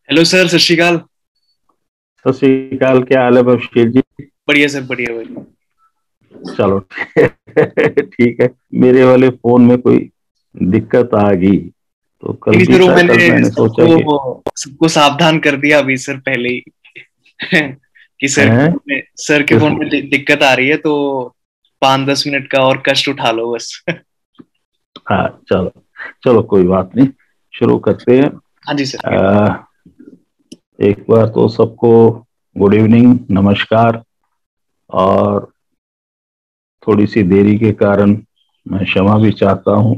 Hello sir, सत श्री अकाल। सत श्री अकाल। क्या हाल है बशीर जी? बढ़िया सर, बढ़िया बढ़िया। चलो ठीक है। मेरे वाले फोन में कोई दिक्कत आ गई तो नहीं कल नहीं भी सर, वो था। कल मैंने मैंने सोचा कि सबको सबको सावधान कर दिया अभी सर, पहले ही कि हैं सर के किस। फोन में दिक्कत आ रही है, तो 5-10 मिनट का और कष्ट उठा लो बस। हाँ, चलो चलो, कोई बात नहीं। शुरू करते हैं। हाँ जी सर। आ, एक बार तो सबको गुड इवनिंग, नमस्कार। और थोड़ी सी देरी के कारण मैं क्षमा भी चाहता हूँ।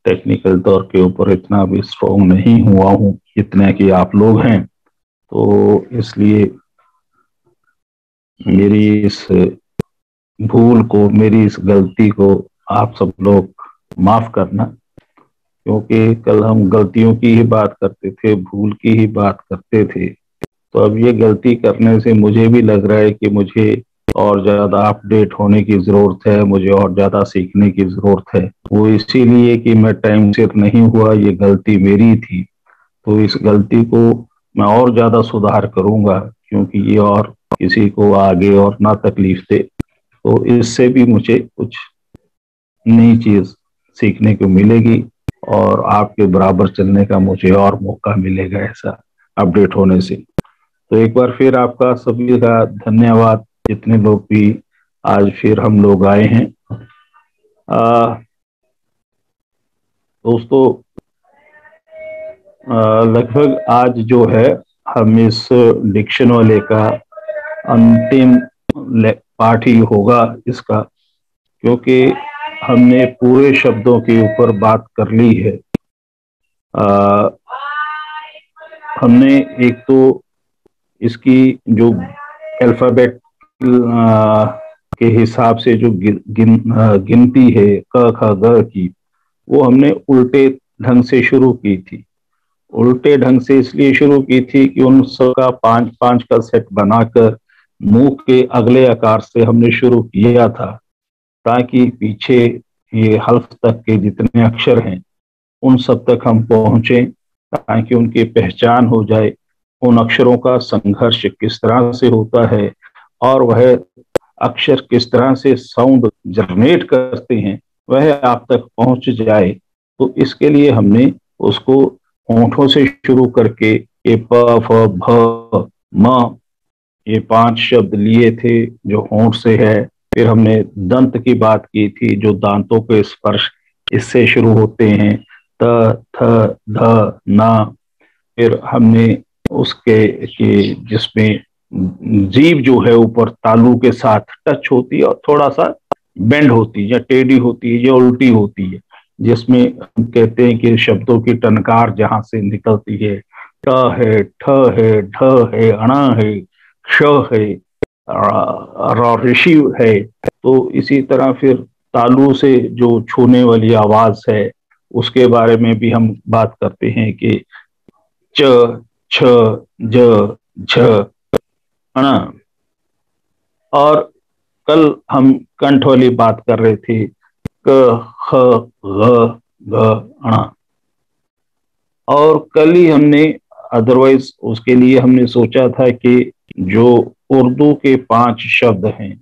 टेक्निकल तौर के ऊपर इतना भी स्ट्रोंग नहीं हुआ हूँ जितने कि आप लोग हैं, तो इसलिए मेरी इस भूल को, मेरी इस गलती को आप सब लोग माफ करना। क्योंकि कल हम गलतियों की ही बात करते थे, भूल की ही बात करते थे। तो अब ये गलती करने से मुझे भी लग रहा है कि मुझे और ज्यादा अपडेट होने की जरूरत है, मुझे और ज्यादा सीखने की जरूरत है। वो इसीलिए कि मैं टाइम से नहीं हुआ, ये गलती मेरी थी। तो इस गलती को मैं और ज्यादा सुधार करूंगा, क्योंकि ये और किसी को आगे और ना तकलीफ दे। तो इससे भी मुझे कुछ नई चीज सीखने को मिलेगी और आपके बराबर चलने का मुझे और मौका मिलेगा, ऐसा अपडेट होने से। तो एक बार फिर आपका सभी का धन्यवाद, जितने लोग भी आज फिर हम लोग आए हैं। दोस्तों, लगभग आज जो है, हम इस डिक्शन वाले का अंतिम पाठ ही होगा इसका। क्योंकि हमने पूरे शब्दों के ऊपर बात कर ली है। आ, हमने एक तो इसकी जो अल्फाबेट के हिसाब से जो गिनती है क ख ग की, वो हमने उल्टे ढंग से शुरू की थी। उल्टे ढंग से इसलिए शुरू की थी कि उन सबका 5-5 का सेट बनाकर मुंह के अगले आकार से हमने शुरू किया था, ताकि पीछे ये हल्फ तक के जितने अक्षर हैं उन सब तक हम पहुंचे, ताकि उनकी पहचान हो जाए। उन अक्षरों का संघर्ष किस तरह से होता है और वह अक्षर किस तरह से साउंड जनरेट करते हैं, वह आप तक पहुंच जाए। तो इसके लिए हमने उसको होठों से शुरू करके ये प फ भ म, ये 5 शब्द लिए थे जो होंठ से है। फिर हमने दंत की बात की थी, जो दांतों के स्पर्श इससे शुरू होते हैं, त थ ध ना। फिर हमने उसके कि जिसमें जीभ जो है ऊपर तालू के साथ टच होती है और थोड़ा सा बेंड होती है या टेढ़ी होती है या उल्टी होती है, जिसमें हम कहते हैं कि शब्दों की टनकार जहां से निकलती है, ट है, ठ है, ढ है, अणा है, श है, ऋषि है। तो इसी तरह फिर तालू से जो छूने वाली आवाज है, उसके बारे में भी हम बात करते हैं कि च, छ, ज, झ, है ना। और कल हम कंठ वाली बात कर रहे थे, क, ख, ग, घ, ण। और कल ही हमने, अदरवाइज उसके लिए हमने सोचा था कि जो उर्दू के 5 शब्द हैं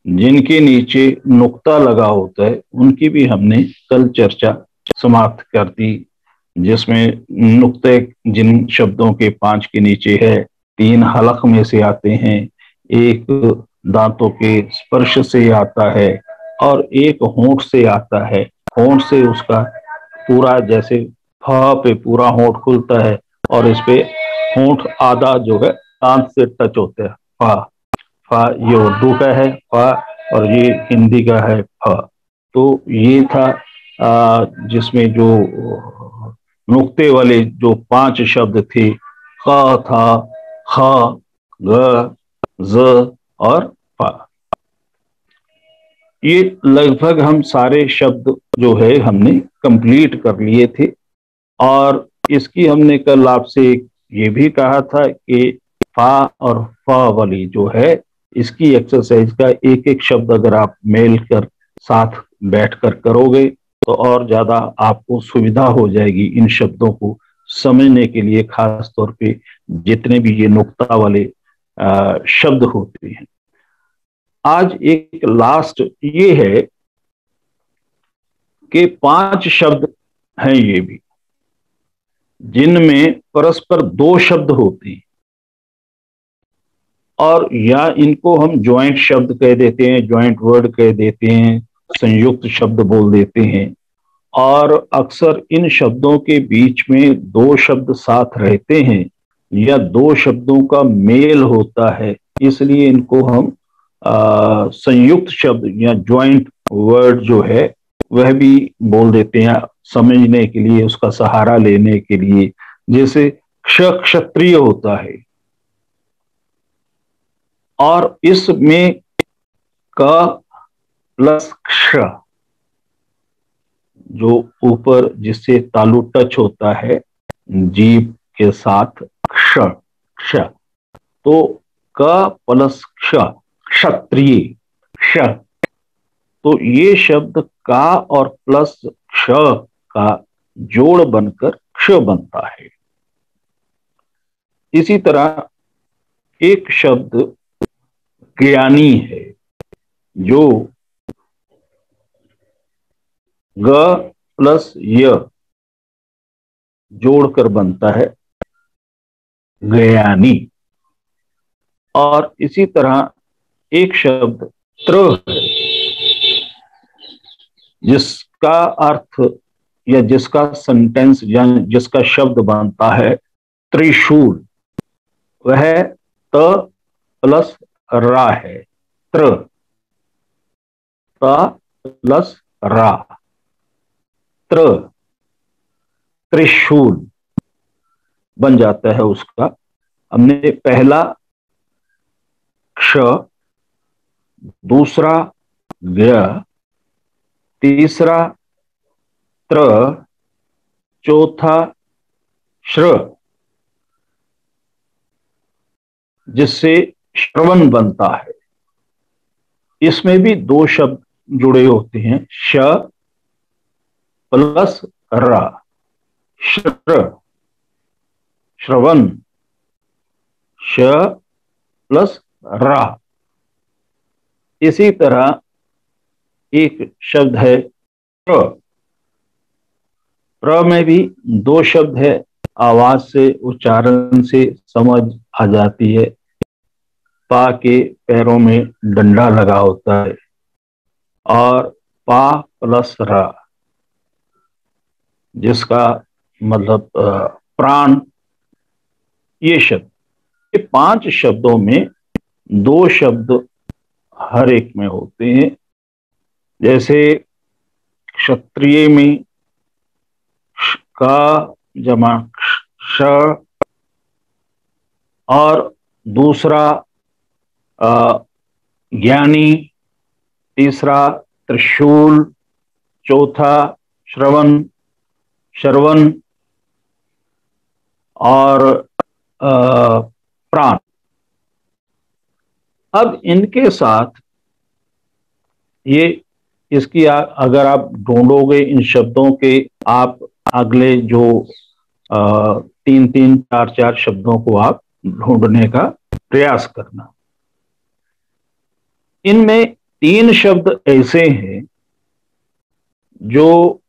जिनके नीचे नुक्ता लगा होता है, उनकी भी हमने कल चर्चा समाप्त कर दी। जिसमें नुक्ते जिन शब्दों के 5 के नीचे है, 3 हलक में से आते हैं, एक दांतों के स्पर्श से आता है और एक होंठ से आता है। होंठ से उसका पूरा, जैसे फ पे पूरा होंठ खुलता है और इस पे होंठ आधा जो है दांत से टच होते हैं। फा, फा ये उर्दू का है फा, और ये हिंदी का है फ। तो ये था जिसमें जो नुक्ते वाले जो 5 शब्द थे, क था, ख, ग, ज और फा। ये लगभग हम सारे शब्द जो है हमने कंप्लीट कर लिए थे। और इसकी हमने कल आपसे ये भी कहा था कि फा और फा वाली जो है, इसकी एक्सरसाइज का एक एक शब्द अगर आप मेल कर साथ बैठ कर करोगे तो और ज्यादा आपको सुविधा हो जाएगी इन शब्दों को समझने के लिए, खास तौर पे जितने भी ये नुक्ता वाले शब्द होते हैं। आज एक लास्ट ये है कि 5 शब्द हैं ये भी, जिनमें परस्पर 2 शब्द होते हैं, और या इनको हम ज्वाइंट शब्द कह देते हैं, ज्वाइंट वर्ड कह देते हैं, संयुक्त शब्द बोल देते हैं। और अक्सर इन शब्दों के बीच में 2 शब्द साथ रहते हैं या 2 शब्दों का मेल होता है, इसलिए इनको हम संयुक्त शब्द या ज्वाइंट वर्ड जो है वह भी बोल देते हैं, समझने के लिए, उसका सहारा लेने के लिए। जैसे क्षत्रिय होता है, और इसमें क प्लस क्ष, जो ऊपर जिससे तालु टच होता है जीभ के साथ, क्ष क्ष, तो क प्लस क्ष, क्षत्रिय, क्ष। तो ये शब्द का और प्लस क्ष का जोड़ बनकर क्ष बनता है। इसी तरह एक शब्द ज्ञानी है, जो ग प्लस य जोड़कर बनता है ज्ञानी। और इसी तरह एक शब्द त्र है, जिसका अर्थ या जिसका सेंटेंस या जिसका शब्द बनता है त्रिशूल, वह त प्लस रा है, त्र, त प्लस रा, त्र, त्रिशूल बन जाता है उसका। हमने पहला क्ष, दूसरा ग, तीसरा त्र, चौथा श्र, जिससे श्रवण बनता है। इसमें भी 2 शब्द जुड़े होते हैं, श प्लस रा, श्र, श्रवण, श प्लस रा। इसी तरह एक शब्द है प्र, प्र में भी 2 शब्द है, आवाज से, उच्चारण से समझ आ जाती है। पा के पैरों में डंडा लगा होता है, और पा प्लस रा, जिसका मतलब प्राण, ये शब्द, ये 5 शब्दों में 2 शब्द हर एक में होते हैं। जैसे क्षत्रिय में का जमा श, और दूसरा ज्ञानी, तीसरा त्रिशूल, चौथा श्रवण, श्रवण, और प्राण। अब इनके साथ ये, इसकी अगर आप ढूंढोगे इन शब्दों के, आप अगले जो 3-3, 4-4 शब्दों को आप ढूंढने का प्रयास करना। इनमें 3 शब्द ऐसे हैं जो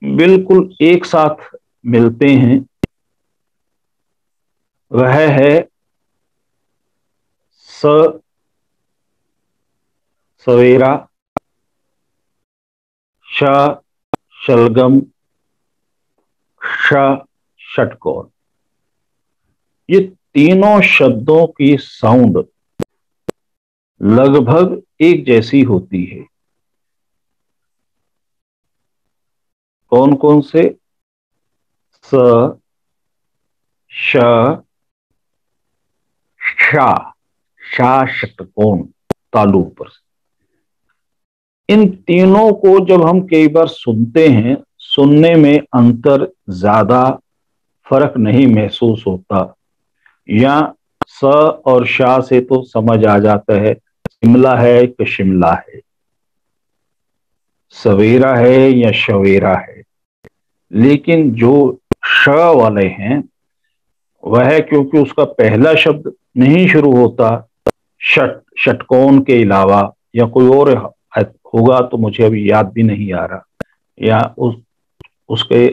बिल्कुल एक साथ मिलते हैं, वह है सवेरा, श शलगम, श षटकोर। ये तीनों शब्दों की साउंड लगभग एक जैसी होती है। कौन कौन से? स, श, शा, शा षटकोण तालु पर। इन तीनों को जब हम कई बार सुनते हैं, सुनने में अंतर ज्यादा फर्क नहीं महसूस होता, या स और शा से तो समझ आ जाता है शिमला है कि शिमला है, सवेरा है या शवेरा है। लेकिन जो श वाले हैं, वह क्योंकि उसका पहला शब्द नहीं शुरू होता षटकोण के अलावा, या कोई और होगा तो मुझे अभी याद भी नहीं आ रहा, या उसके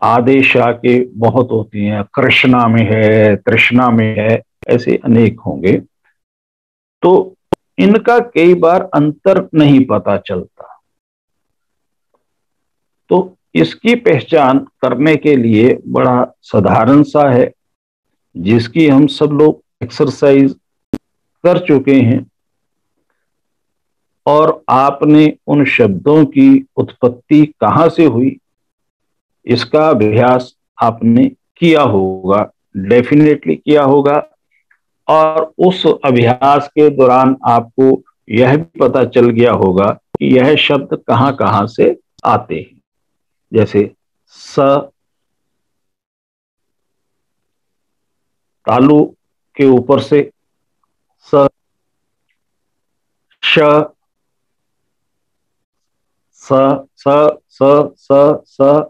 आदेश के बहुत होती हैं, कृष्णा में है, तृष्णा में है, ऐसे अनेक होंगे। तो इनका कई बार अंतर नहीं पता चलता। तो इसकी पहचान करने के लिए बड़ा साधारण सा है, जिसकी हम सब लोग एक्सरसाइज कर चुके हैं, और आपने उन शब्दों की उत्पत्ति कहाँ से हुई इसका अभ्यास आपने किया होगा, डेफिनेटली किया होगा। और उस अभ्यास के दौरान आपको यह भी पता चल गया होगा कि यह शब्द कहाँ कहाँ से आते हैं। जैसे स, तालु के ऊपर से स, श, स स स स स,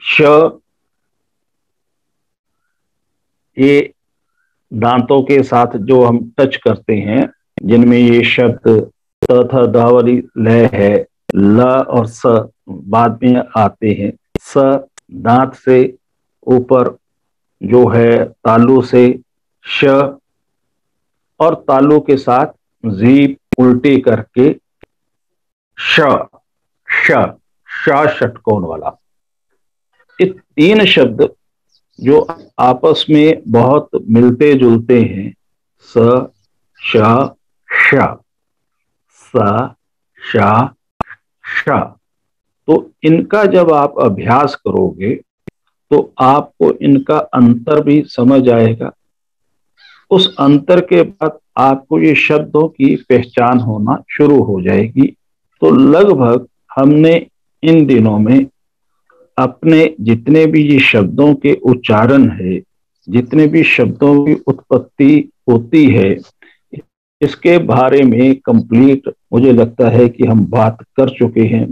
श, ये दांतों के साथ जो हम टच करते हैं, जिनमें ये शब्द त थ द वाली लय है, ल और स बाद में आते हैं। स दांत से ऊपर जो है तालु से श, और तालु के साथ जीभ उल्टी करके श, श, श षटकोण वाला। ये तीन शब्द जो आपस में बहुत मिलते जुलते हैं, स, श, श, स, श, श, तो इनका जब आप अभ्यास करोगे तो आपको इनका अंतर भी समझ आएगा। उस अंतर के बाद आपको ये शब्दों की पहचान होना शुरू हो जाएगी। तो लगभग हमने इन दिनों में अपने जितने भी ये शब्दों के उच्चारण है, जितने भी शब्दों की उत्पत्ति होती है, इसके बारे में कंप्लीट मुझे लगता है कि हम बात कर चुके हैं।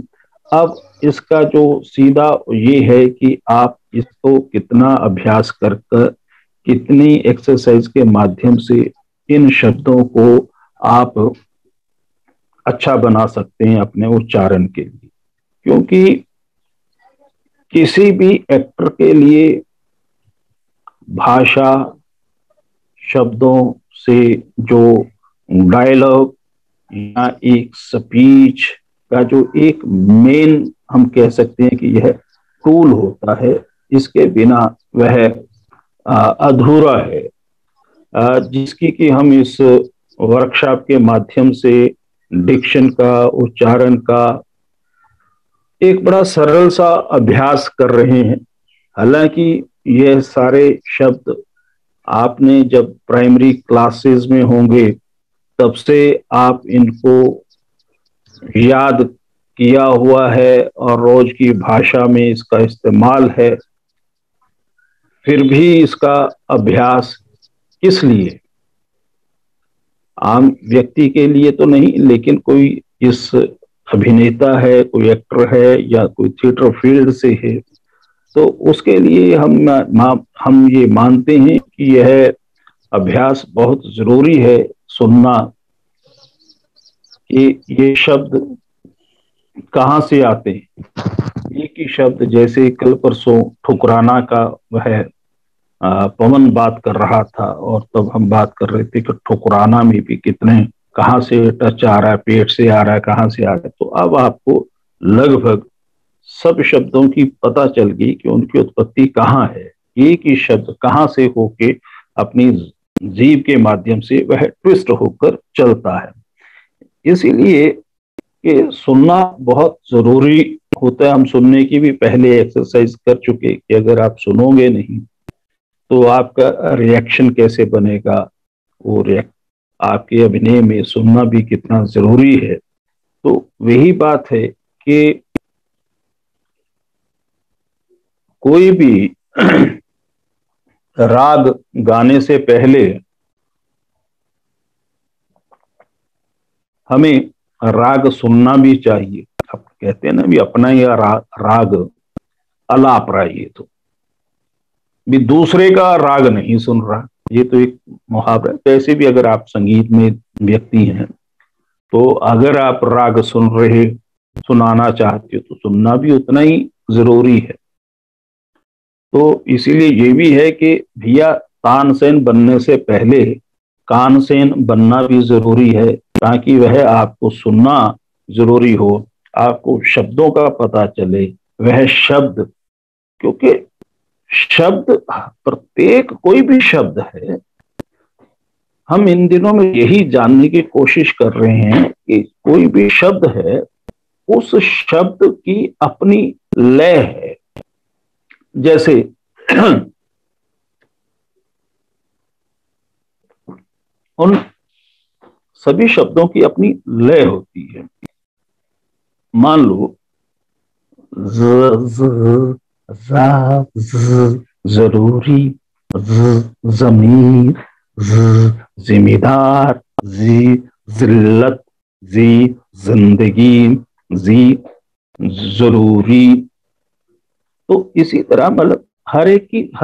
अब इसका जो सीधा ये है कि आप इसको कितना अभ्यास कर कितनी एक्सरसाइज के माध्यम से इन शब्दों को आप अच्छा बना सकते हैं अपने उच्चारण के लिए। क्योंकि किसी भी एक्टर के लिए भाषा, शब्दों से जो डायलॉग या एक स्पीच का जो एक मेन हम कह सकते हैं कि यह टूल होता है, इसके बिना वह अधूरा है, जिसकी कि हम इस वर्कशॉप के माध्यम से डिक्शन का, उच्चारण का एक बड़ा सरल सा अभ्यास कर रहे हैं। हालांकि यह सारे शब्द आपने जब प्राइमरी क्लासेस में होंगे तब से आप इनको याद किया हुआ है और रोज की भाषा में इसका इस्तेमाल है, फिर भी इसका अभ्यास किस लिए? आम व्यक्ति के लिए तो नहीं, लेकिन कोई इस अभिनेता है, कोई एक्टर है या कोई थिएटर फील्ड से है, तो उसके लिए हम ये मानते हैं कि यह अभ्यास बहुत जरूरी है सुनना कि ये शब्द कहाँ से आते हैं। एक ही शब्द, जैसे कल परसों ठुकराना का वह पवन बात कर रहा था, और तब हम बात कर रहे थे कि ठुकराना में भी कितने कहाँ से टच आ रहा है, पेट से आ रहा है, कहाँ से आ रहा है। तो अब आपको लगभग सब शब्दों की पता चल गई कि उनकी उत्पत्ति कहाँ है, एक ही शब्द कहाँ से होके अपनी जीभ के माध्यम से वह ट्विस्ट होकर चलता है। इसीलिए कि सुनना बहुत जरूरी होता है। हम सुनने की भी पहले एक्सरसाइज कर चुके कि अगर आप सुनोगे नहीं तो आपका रिएक्शन कैसे बनेगा, वो आपके अभिनय में सुनना भी कितना जरूरी है। तो वही बात है कि कोई भी राग गाने से पहले हमें राग सुनना भी चाहिए। आप कहते हैं ना भी अपना यह राग अलाप रहा है, ये तो भी दूसरे का राग नहीं सुन रहा। ये तो एक मुहावरा है। वैसे भी अगर आप संगीत में व्यक्ति हैं तो अगर आप राग सुनाना चाहते हो तो सुनना भी उतना ही जरूरी है। तो इसीलिए ये भी है कि भैया तानसेन बनने से पहले कानसेन बनना भी जरूरी है, ताकि वह आपको सुनना जरूरी हो, आपको शब्दों का पता चले, वह शब्द, क्योंकि शब्द, प्रत्येक कोई भी शब्द है, हम इन दिनों में यही जानने की कोशिश कर रहे हैं कि कोई भी शब्द है, उस शब्द की अपनी लय है। जैसे उन सभी शब्दों की अपनी लय होती है। मान लो ज, ज, जा, जरूरी, जमीर, जिम्मेदार, जिल्लत, जिंदगी, जी जरूरी। तो इसी तरह मतलब हर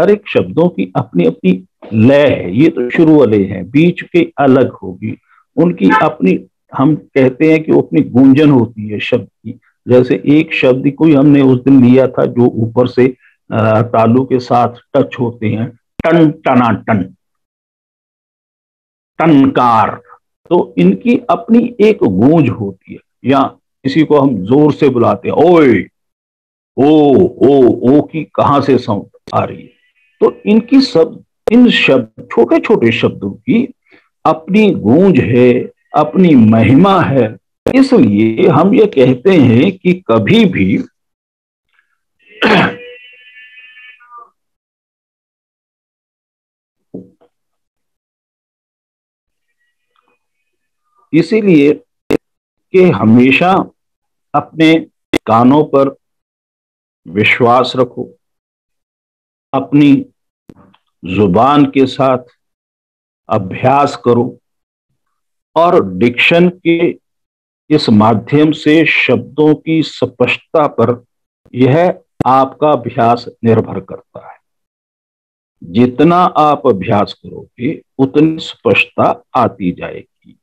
एक शब्दों की अपनी अपनी लय है। ये तो शुरू वाले हैं, बीच के अलग होगी, उनकी अपनी, हम कहते हैं कि वो अपनी गूंजन होती है शब्द की। जैसे एक शब्द कोई हमने उस दिन लिया था जो ऊपर से तालु के साथ टच होते हैं, टन, टनाटन, टनकार। तो इनकी अपनी एक गूंज होती है। या किसी को हम जोर से बुलाते हैं, ओए, ओ की कहां से साउंड आ रही है। तो इन शब्द, छोटे छोटे शब्दों की अपनी गूंज है, अपनी महिमा है। इसलिए हम ये कहते हैं कि कभी भी इसीलिए कि हमेशा अपने कानों पर विश्वास रखो, अपनी जुबान के साथ अभ्यास करो, और डिक्शन के इस माध्यम से शब्दों की स्पष्टता पर यह आपका अभ्यास निर्भर करता है। जितना आप अभ्यास करोगे उतनी स्पष्टता आती जाएगी।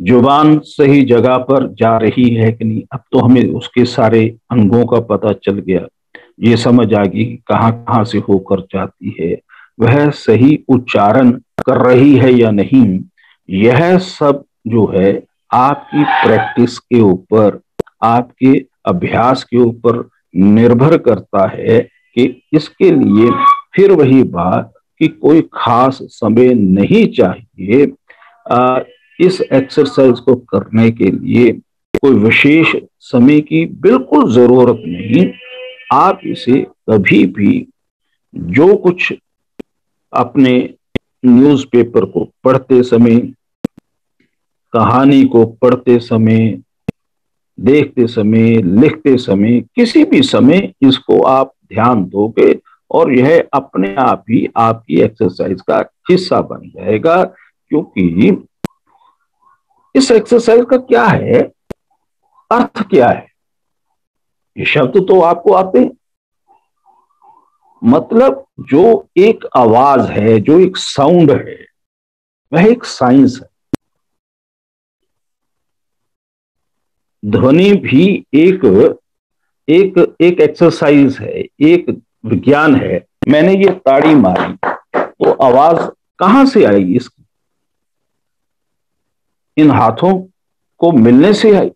जुबान सही जगह पर जा रही है कि नहीं, अब तो हमें उसके सारे अंगों का पता चल गया, ये समझ आ गई कहाँ कहाँ से होकर जाती है, वह सही उच्चारण कर रही है या नहीं। यह सब जो है आपकी प्रैक्टिस के ऊपर, आपके अभ्यास के ऊपर निर्भर करता है। कि इसके लिए फिर वही बात कि कोई खास समय नहीं चाहिए। इस एक्सरसाइज को करने के लिए कोई विशेष समय की बिल्कुल जरूरत नहीं। आप इसे कभी भी, जो कुछ अपने न्यूज़पेपर को पढ़ते समय, कहानी को पढ़ते समय, देखते समय, लिखते समय, किसी भी समय इसको आप ध्यान दोगे और यह अपने आप ही आपकी एक्सरसाइज का हिस्सा बन जाएगा। क्योंकि इस एक्सरसाइज का क्या है, अर्थ क्या है, ये शब्द तो आपको आते हैं, मतलब जो एक आवाज है, जो एक साउंड है, वह एक साइंस है। ध्वनि भी एक एक एक एक्सरसाइज है, एक विज्ञान है। मैंने ये ताड़ी मारी तो आवाज कहां से आई, इसकी इन हाथों को मिलने से आई।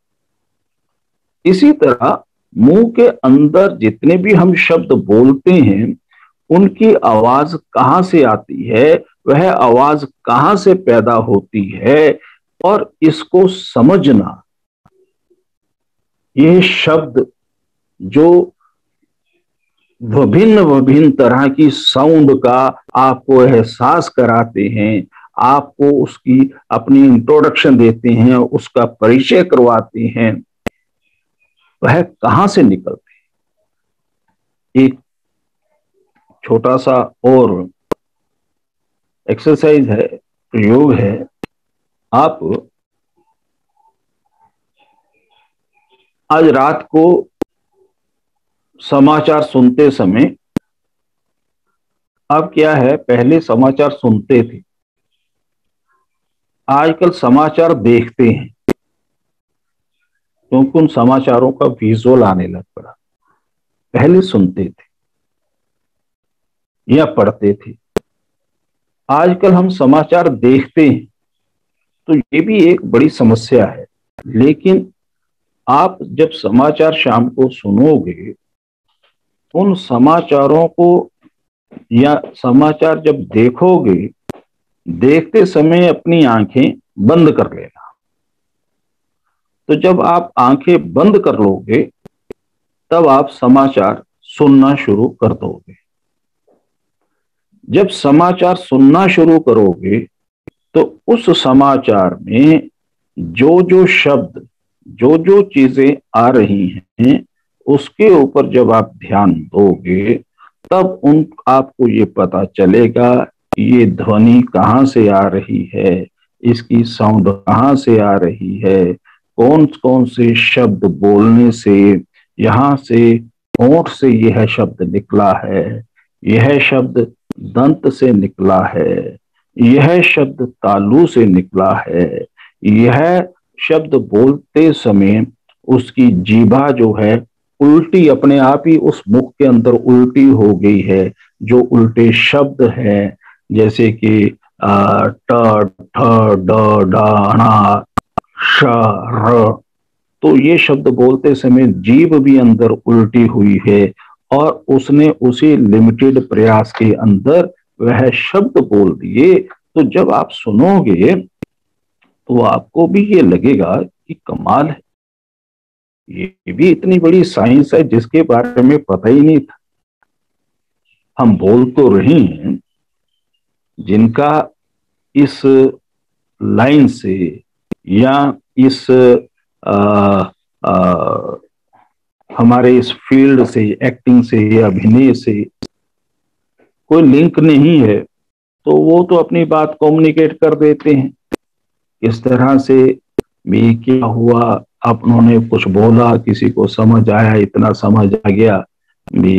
इसी तरह मुंह के अंदर जितने भी हम शब्द बोलते हैं, उनकी आवाज कहां से आती है, वह आवाज कहां से पैदा होती है, और इसको समझना, ये शब्द जो विभिन्न विभिन्न तरह की साउंड का आपको एहसास कराते हैं, आपको उसकी अपनी इंट्रोडक्शन देते हैं, उसका परिचय करवाते हैं, वह कहां से निकलते हैं। एक छोटा सा और एक्सरसाइज है, प्रयोग है। आप आज रात को समाचार सुनते समय, अब क्या है, पहले समाचार सुनते थे, आजकल समाचार देखते हैं, क्योंकि उन समाचारों का विजुअल आने लग पड़ा। पहले सुनते थे या पढ़ते थे, आजकल हम समाचार देखते हैं। तो ये भी एक बड़ी समस्या है। लेकिन आप जब समाचार शाम को सुनोगे, उन समाचारों को या समाचार जब देखोगे, देखते समय अपनी आंखें बंद कर लेना। तो जब आप आंखें बंद कर लोगे, तब आप समाचार सुनना शुरू कर दोगे। जब समाचार सुनना शुरू करोगे, तो उस समाचार में जो जो शब्द, जो जो चीजें आ रही हैं, उसके ऊपर जब आप ध्यान दोगे, तब उन आपको ये पता चलेगा कि ये ध्वनि कहाँ से आ रही है, इसकी साउंड कहाँ से आ रही है, कौन कौन से शब्द बोलने से, यहां से होंठ से यह शब्द निकला है, यह शब्द दंत से निकला है, यह शब्द तालु से निकला है, यह शब्द बोलते समय उसकी जीभा जो है उल्टी अपने आप ही उस मुख के अंदर उल्टी हो गई है। जो उल्टे शब्द हैं, जैसे कि ट ठ ड ढ ण श र, तो ये शब्द बोलते समय जीभ भी अंदर उल्टी हुई है, और उसने उसी लिमिटेड प्रयास के अंदर वह शब्द बोल दिए। तो जब आप सुनोगे, तो आपको भी ये लगेगा कि कमाल है, ये भी इतनी बड़ी साइंस है जिसके बारे में पता ही नहीं था। हम बोल तो रहे हैं, जिनका इस लाइन से या इस आ, आ, हमारे इस फील्ड से, एक्टिंग से या अभिनय से कोई लिंक नहीं है, तो वो तो अपनी बात कम्युनिकेट कर देते हैं। इस तरह से भी क्या हुआ, आपने कुछ बोला, किसी को समझ आया, इतना समझ आ गया भी।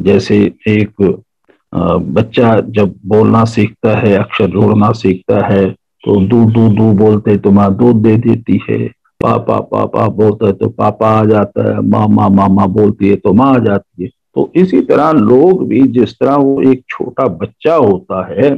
जैसे एक बच्चा जब बोलना सीखता है, अक्षर जोड़ना सीखता है, तो दू दू दू बोलते तो माँ दूध दे देती है, पापा पापा बोलता है तो पापा आ जाता है, मामा मामा बोलती है तो माँ आ जाती है। तो इसी तरह लोग भी, जिस तरह वो एक छोटा बच्चा होता है,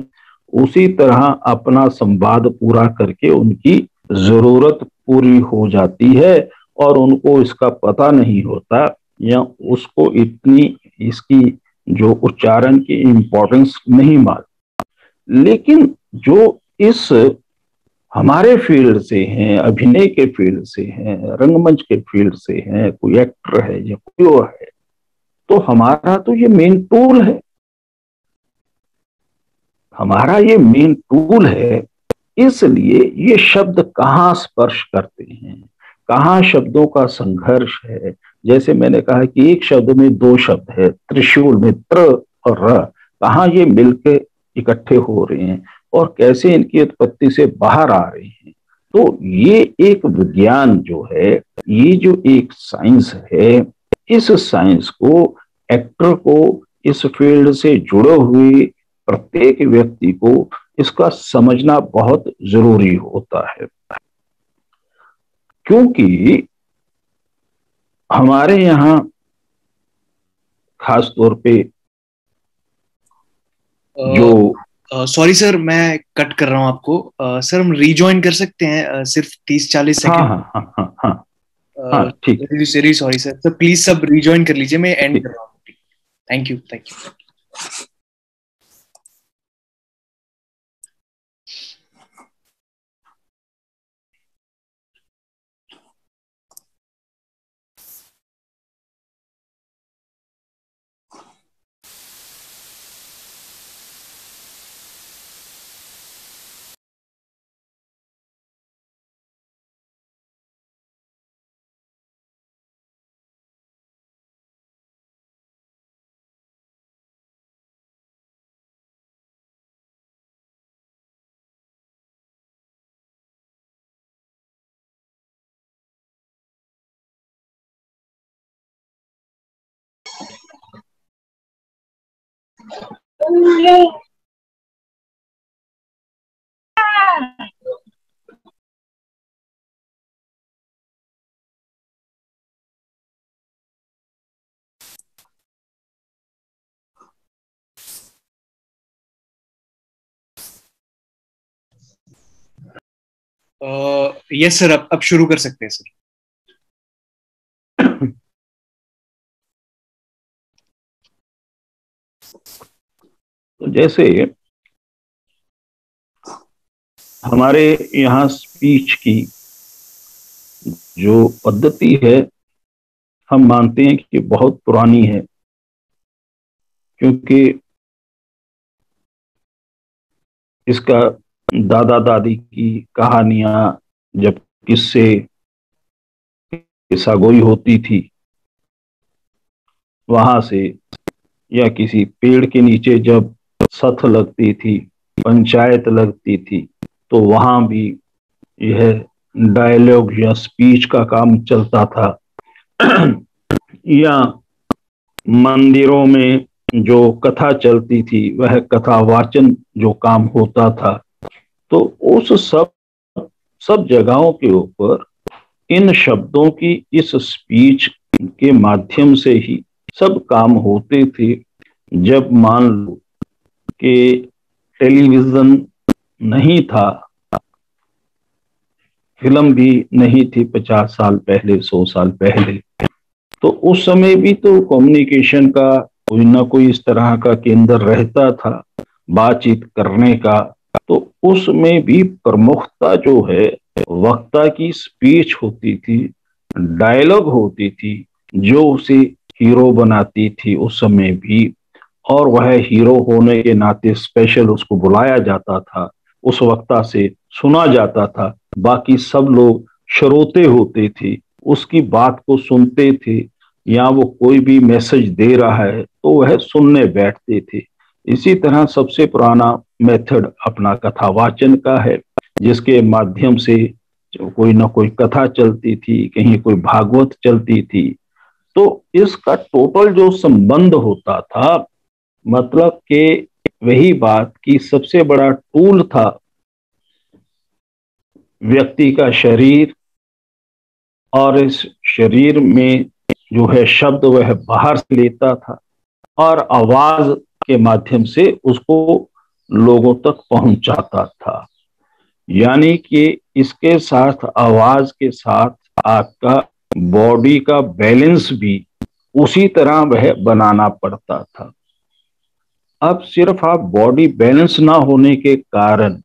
उसी तरह अपना संवाद पूरा करके उनकी जरूरत पूरी हो जाती है, और उनको इसका पता नहीं होता, या उसको इतनी इसकी जो उच्चारण की इम्पोर्टेंस नहीं मालूम। लेकिन जो इस हमारे फील्ड से हैं, अभिनय के फील्ड से हैं, रंगमंच के फील्ड से हैं, कोई एक्टर है या कोई और है, तो हमारा तो ये मेन टूल है, हमारा ये मेन टूल है। इसलिए ये शब्द कहाँ स्पर्श करते हैं, कहाँ शब्दों का संघर्ष है। जैसे मैंने कहा कि एक शब्द में दो शब्द है, त्रिशूल में त्र और र, कहाँ ये मिलके इकट्ठे हो रहे हैं और कैसे इनकी उत्पत्ति से बाहर आ रहे हैं। तो ये एक विज्ञान जो है, ये जो एक साइंस है, इस साइंस को, एक्टर को, इस फील्ड से जुड़े हुए प्रत्येक व्यक्ति को इसका समझना बहुत जरूरी होता है। क्योंकि हमारे यहाँ खास तौर पे जो, सॉरी सर, मैं कट कर रहा हूँ आपको। सर हम रीजॉइन कर सकते हैं, सिर्फ 30-40 हाँ सेकंड। हाँ हाँ हाँ हाँ हाँ, ठीक है, सॉरी सॉरी सर, तो प्लीज सब रीजॉइन कर लीजिए, मैं एंड कर ठीक। रहा हूँ। Thank you, thank you. Yes sir, अब शुरू कर सकते हैं सर। तो जैसे हमारे यहाँ स्पीच की जो पद्धति है, हम मानते हैं कि बहुत पुरानी है, क्योंकि इसका दादा दादी की कहानियां, जब किससे किस्सागोई होती थी वहां से, या किसी पेड़ के नीचे जब सथ लगती थी, पंचायत लगती थी, तो वहां भी यह डायलॉग या स्पीच का काम चलता था। या मंदिरों में जो कथा चलती थी, वह कथा वाचन जो काम होता था, तो उस सब जगहों के ऊपर इन शब्दों की, इस स्पीच के माध्यम से ही सब काम होते थे। जब मान लो कि टेलीविजन नहीं था, फिल्म भी नहीं थी 50 साल पहले, 100 साल पहले, तो उस समय भी तो कम्युनिकेशन का कोई ना कोई इस तरह का केंद्र रहता था, बातचीत करने का। तो उसमें भी प्रमुखता जो है वक्ता की स्पीच होती थी, डायलॉग होती थी, जो उसे हीरो बनाती थी उस समय भी। और वह हीरो होने के नाते स्पेशल उसको बुलाया जाता था, उस वक्ता से सुना जाता था। बाकी सब लोग श्रोते होते थे, उसकी बात को सुनते थे, या वो कोई भी मैसेज दे रहा है तो वह सुनने बैठते थे। इसी तरह सबसे पुराना मेथड अपना कथावाचन का है, जिसके माध्यम से कोई ना कोई कथा चलती थी, कहीं कोई भागवत चलती थी। तो इसका टोटल जो संबंध होता था, मतलब कि वही बात की सबसे बड़ा टूल था व्यक्ति का शरीर, और इस शरीर में जो है शब्द वह बाहर से लेता था और आवाज के माध्यम से उसको लोगों तक पहुंचाता था। यानी कि इसके साथ, आवाज के साथ, आपका बॉडी का बैलेंस भी उसी तरह वह बनाना पड़ता था। अब सिर्फ आप बॉडी बैलेंस ना होने के कारण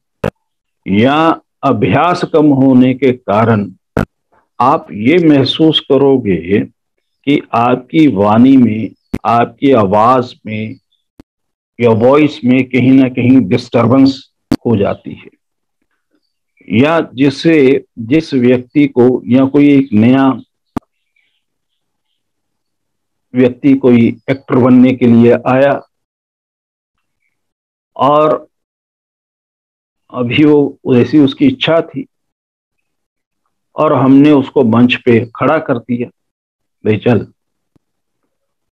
या अभ्यास कम होने के कारण आप ये महसूस करोगे कि आपकी वाणी में, आपकी आवाज में या वॉइस में कहीं ना कहीं डिस्टरबेंस हो जाती है। या जिससे जिस व्यक्ति को, या कोई एक नया व्यक्ति कोई एक्टर बनने के लिए आया और अभी वो ऐसी उसकी इच्छा थी और हमने उसको मंच पे खड़ा कर दिया, भाई चल,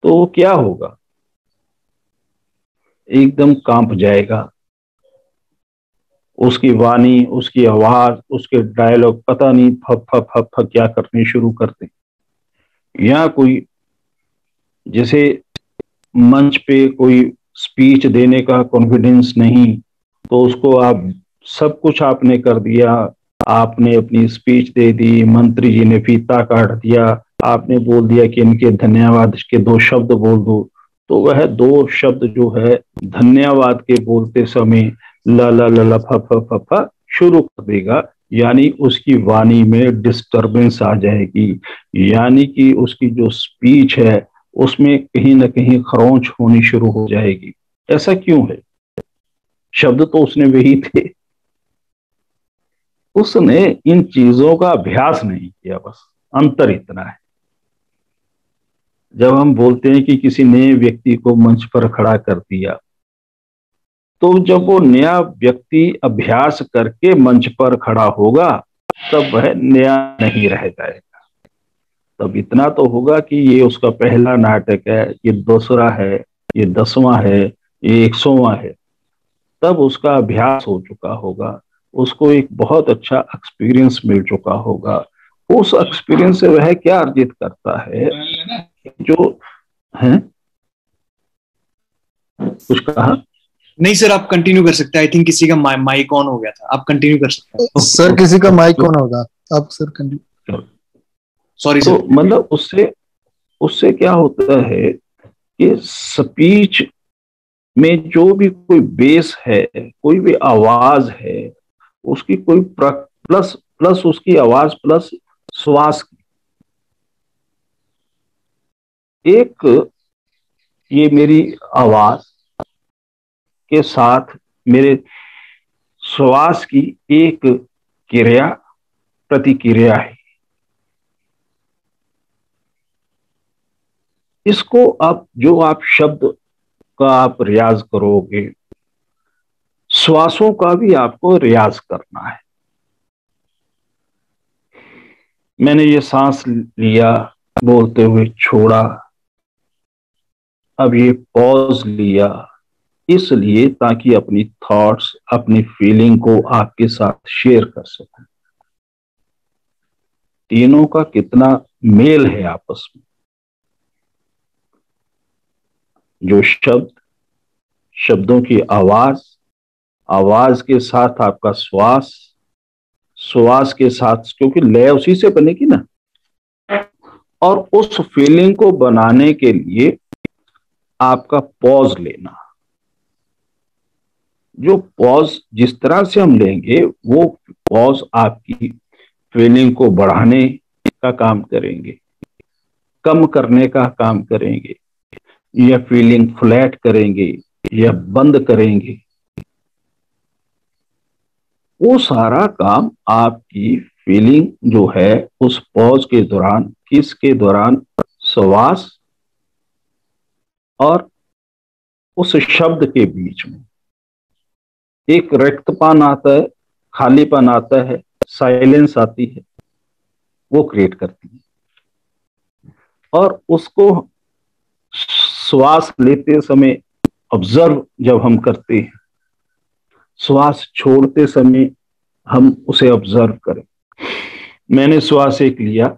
तो क्या होगा? एकदम कांप जाएगा। उसकी वाणी, उसकी आवाज, उसके डायलॉग पता नहीं फप फप फप फप क्या करने शुरू करते। या कोई जैसे मंच पे कोई स्पीच देने का कॉन्फिडेंस नहीं, तो उसको आप सब कुछ आपने कर दिया, आपने अपनी स्पीच दे दी, मंत्री जी ने फीता काट दिया, आपने बोल दिया कि इनके धन्यवाद के 2 शब्द बोल दो, तो वह 2 शब्द जो है धन्यवाद के बोलते समय ला ला ला ला फ फ फ फ शुरू कर देगा। यानी उसकी वाणी में डिस्टरबेंस आ जाएगी, यानी कि उसकी जो स्पीच है उसमें कहीं ना कहीं खरोंच होनी शुरू हो जाएगी। ऐसा क्यों है? शब्द तो उसने वही थे, उसने इन चीजों का अभ्यास नहीं किया, बस अंतर इतना है। जब हम बोलते हैं कि किसी नए व्यक्ति को मंच पर खड़ा कर दिया, तो जब वो नया व्यक्ति अभ्यास करके मंच पर खड़ा होगा तब वह नया नहीं रह जाएगा। तब इतना तो होगा कि ये उसका पहला नाटक है, ये दूसरा है, ये 10वां है, ये 100वां है, तब उसका अभ्यास हो चुका होगा, उसको एक बहुत अच्छा एक्सपीरियंस मिल चुका होगा। उस एक्सपीरियंस से वह क्या अर्जित करता है, जो है कुछ कहा? नहीं सर, आप कंटिन्यू कर सकते हैं। आई थिंक किसी का माइक ऑन हो गया था, आप कंटिन्यू कर सकते हैं। सर किसी का माइक ऑन होगा, आप सर कंटिन्यू। सॉरी तो सर। मतलब उससे उससे क्या होता है कि स्पीच में जो भी कोई बेस है, कोई भी आवाज है, उसकी कोई प्लस प्लस उसकी आवाज प्लस श्वास की एक, ये मेरी आवाज के साथ मेरे श्वास की एक क्रिया प्रतिक्रिया है। इसको अब जो आप शब्द का आप रियाज करोगे, श्वासों का भी आपको रियाज करना है। मैंने ये सांस लिया, बोलते हुए छोड़ा, अब ये पॉज लिया, इसलिए ताकि अपनी थॉट्स, अपनी फीलिंग को आपके साथ शेयर कर सकूं। तीनों का कितना मेल है आपस में। जो शब्द, शब्दों की आवाज, आवाज के साथ आपका श्वास, श्वास के साथ, क्योंकि लय उसी से बनेगी ना। और उस फीलिंग को बनाने के लिए आपका पॉज लेना। जो पॉज जिस तरह से हम लेंगे, वो पॉज आपकी फीलिंग को बढ़ाने का काम करेंगे, कम करने का काम करेंगे, या फीलिंग फ्लैट करेंगे या बंद करेंगे। वो सारा काम आपकी फीलिंग जो है उस पॉज के दौरान, किसके दौरान, श्वास और उस शब्द के बीच में एक रिक्तपन आता है, खालीपन आता है, साइलेंस आती है, वो क्रिएट करती है। और उसको श्वास लेते समय ऑब्जर्व जब हम करते हैं, श्वास छोड़ते समय हम उसे ऑब्जर्व करें। मैंने श्वास एक लिया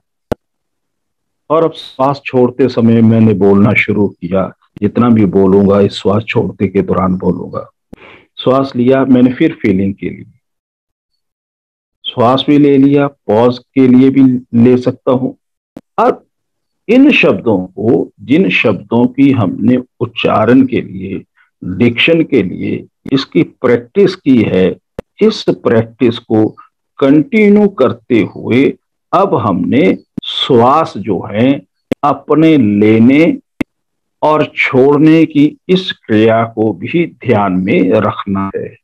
और अब श्वास छोड़ते समय मैंने बोलना शुरू किया। जितना भी बोलूंगा इस श्वास छोड़ते के दौरान बोलूंगा। श्वास लिया मैंने, फिर फीलिंग के लिए श्वास भी ले लिया, पॉज के लिए भी ले सकता हूं। अब इन शब्दों को, जिन शब्दों की हमने उच्चारण के लिए, डिक्शन के लिए इसकी प्रैक्टिस की है, इस प्रैक्टिस को कंटिन्यू करते हुए अब हमने श्वास जो है अपने लेने और छोड़ने की इस क्रिया को भी ध्यान में रखना है।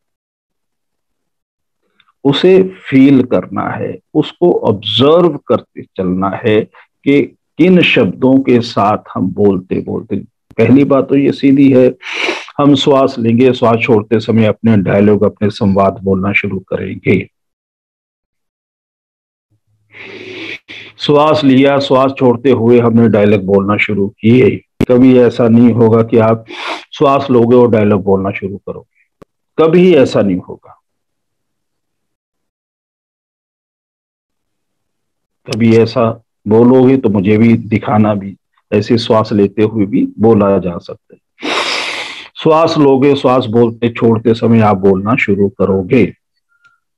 उसे फील करना है, उसको ऑब्जर्व करते चलना है कि किन शब्दों के साथ हम बोलते बोलते। पहली बात तो ये सीधी है, हम श्वास लेंगे, श्वास छोड़ते समय अपने डायलॉग, अपने संवाद बोलना शुरू करेंगे। श्वास लिया, श्वास छोड़ते हुए हमने डायलॉग बोलना शुरू किए। कभी ऐसा नहीं होगा कि आप श्वास लोगे और डायलॉग बोलना शुरू करोगे, कभी ऐसा नहीं होगा। कभी ऐसा बोलोगे तो मुझे भी दिखाना, भी ऐसे श्वास लेते हुए भी बोला जा सकता है। श्वास लोगे, श्वास बोलते छोड़ते समय आप बोलना शुरू करोगे।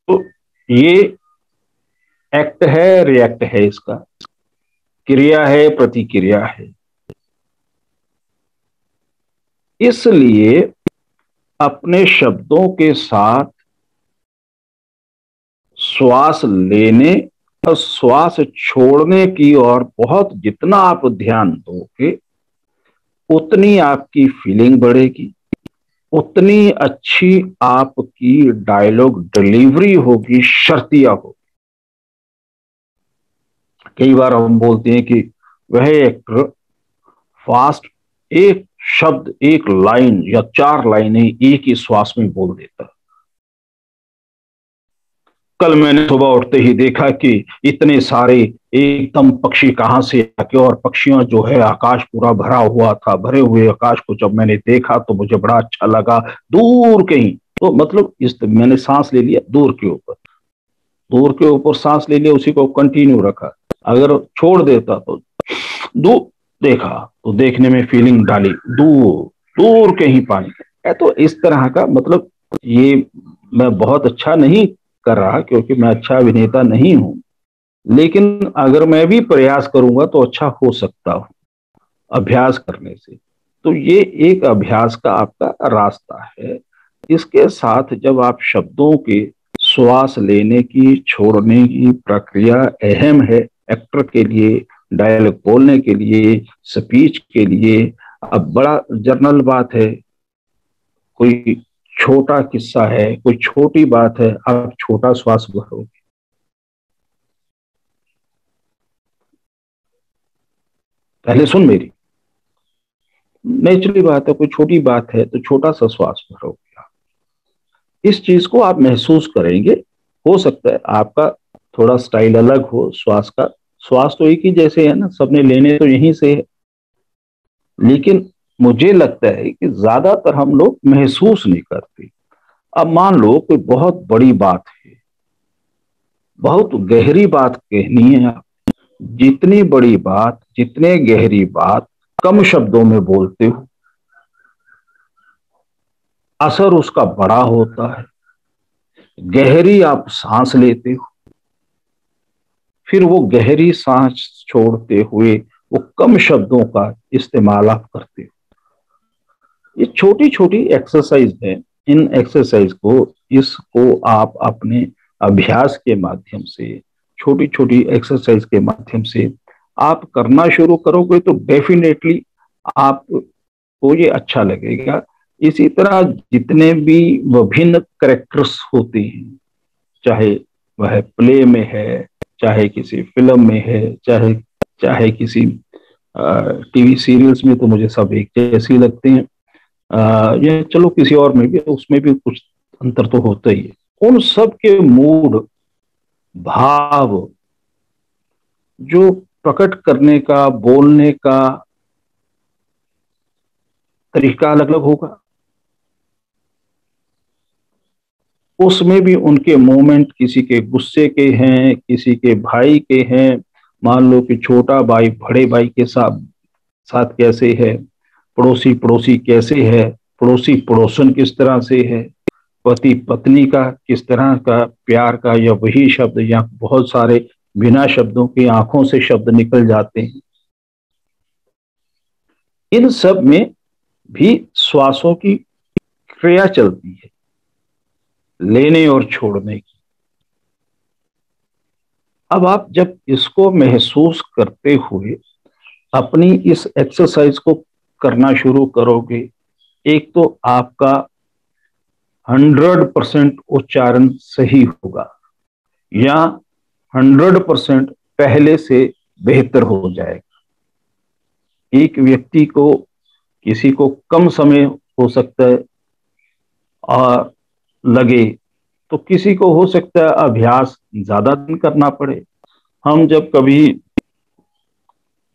तो ये एक्ट है, रिएक्ट है, इसका क्रिया है, प्रतिक्रिया है। इसलिए अपने शब्दों के साथ श्वास लेने और श्वास छोड़ने की ओर बहुत जितना आप ध्यान दोगे, उतनी आपकी फीलिंग बढ़ेगी, उतनी अच्छी आपकी डायलॉग डिलीवरी होगी, शर्तिया होगी। कई बार हम बोलते हैं कि वह एक्टर फास्ट एक शब्द, एक लाइन या 4 लाइनें एक ही श्वास में बोल देता है। कल मैंने सुबह उठते ही देखा कि इतने सारे एकदम पक्षी कहाँ से आके, और पक्षियों जो है आकाश पूरा भरा हुआ था। भरे हुए आकाश को जब मैंने देखा तो मुझे बड़ा अच्छा लगा। दूर कहीं तो मतलब इस मैंने सांस ले लिया, दूर के ऊपर, दूर के ऊपर सांस ले लिया, उसी को कंटिन्यू रखा। अगर छोड़ देता तो दूर देखा तो देखने में फीलिंग डाली, दूर दूर कहीं पानी है। तो इस तरह का मतलब ये मैं बहुत अच्छा नहीं कर रहा क्योंकि मैं अच्छा अभिनेता नहीं हूं, लेकिन अगर मैं भी प्रयास करूंगा तो अच्छा हो सकता हूं अभ्यास करने से। तो ये एक अभ्यास का आपका रास्ता है। इसके साथ जब आप शब्दों के श्वास लेने की छोड़ने की प्रक्रिया अहम है एक्टर के लिए, डायलॉग बोलने के लिए, स्पीच के लिए। अब बड़ा जर्नल बात है, कोई छोटा किस्सा है, कोई छोटी बात है, आप छोटा श्वास भरोगे, पहले सुन मेरी, नेचुरली बात है, कोई छोटी बात है तो छोटा सा श्वास भरोगे आप। इस चीज को आप महसूस करेंगे। हो सकता है आपका थोड़ा स्टाइल अलग हो श्वास का, श्वास तो एक ही जैसे है ना, सबने लेने तो यहीं से है, लेकिन मुझे लगता है कि ज्यादातर हम लोग महसूस नहीं करते। अब मान लो कोई बहुत बड़ी बात है, बहुत गहरी बात कहनी है, जितनी बड़ी बात, जितने गहरी बात कम शब्दों में बोलते हो, असर उसका बड़ा होता है। गहरी आप सांस लेते हो, फिर वो गहरी सांस छोड़ते हुए वो कम शब्दों का इस्तेमाल आप करते हो। ये छोटी छोटी एक्सरसाइज है। इन एक्सरसाइज को, इसको आप अपने अभ्यास के माध्यम से, छोटी छोटी एक्सरसाइज के माध्यम से आप करना शुरू करोगे तो डेफिनेटली आपको ये अच्छा लगेगा। इसी तरह जितने भी विभिन्न कैरेक्टर्स होते हैं, चाहे वह प्ले में है, चाहे किसी फिल्म में है, चाहे चाहे किसी टीवी सीरियल्स में, तो मुझे सब एक जैसे ही लगते हैं। या चलो किसी और में भी, उसमें भी कुछ अंतर तो होता ही है। उन सब के मूड, भाव, जो प्रकट करने का, बोलने का तरीका अलग अलग होगा। उसमें भी उनके मोमेंट, किसी के गुस्से के हैं, किसी के भाई के हैं। मान लो कि छोटा भाई बड़े भाई के साथ साथ कैसे है, पड़ोसी पड़ोसी कैसे है, पड़ोसी पड़ोसन किस तरह से है, पति पत्नी का किस तरह का प्यार का, या वही शब्द या बहुत सारे बिना शब्दों की आंखों से शब्द निकल जाते हैं। इन सब में भी श्वासों की क्रिया चलती है, लेने और छोड़ने की। अब आप जब इसको महसूस करते हुए अपनी इस एक्सरसाइज को करना शुरू करोगे, एक तो आपका 100% उच्चारण सही होगा, या 100% पहले से बेहतर हो जाएगा। एक व्यक्ति को, किसी को कम समय हो सकता है और लगे, तो किसी को हो सकता है अभ्यास ज्यादा दिन करना पड़े। हम जब कभी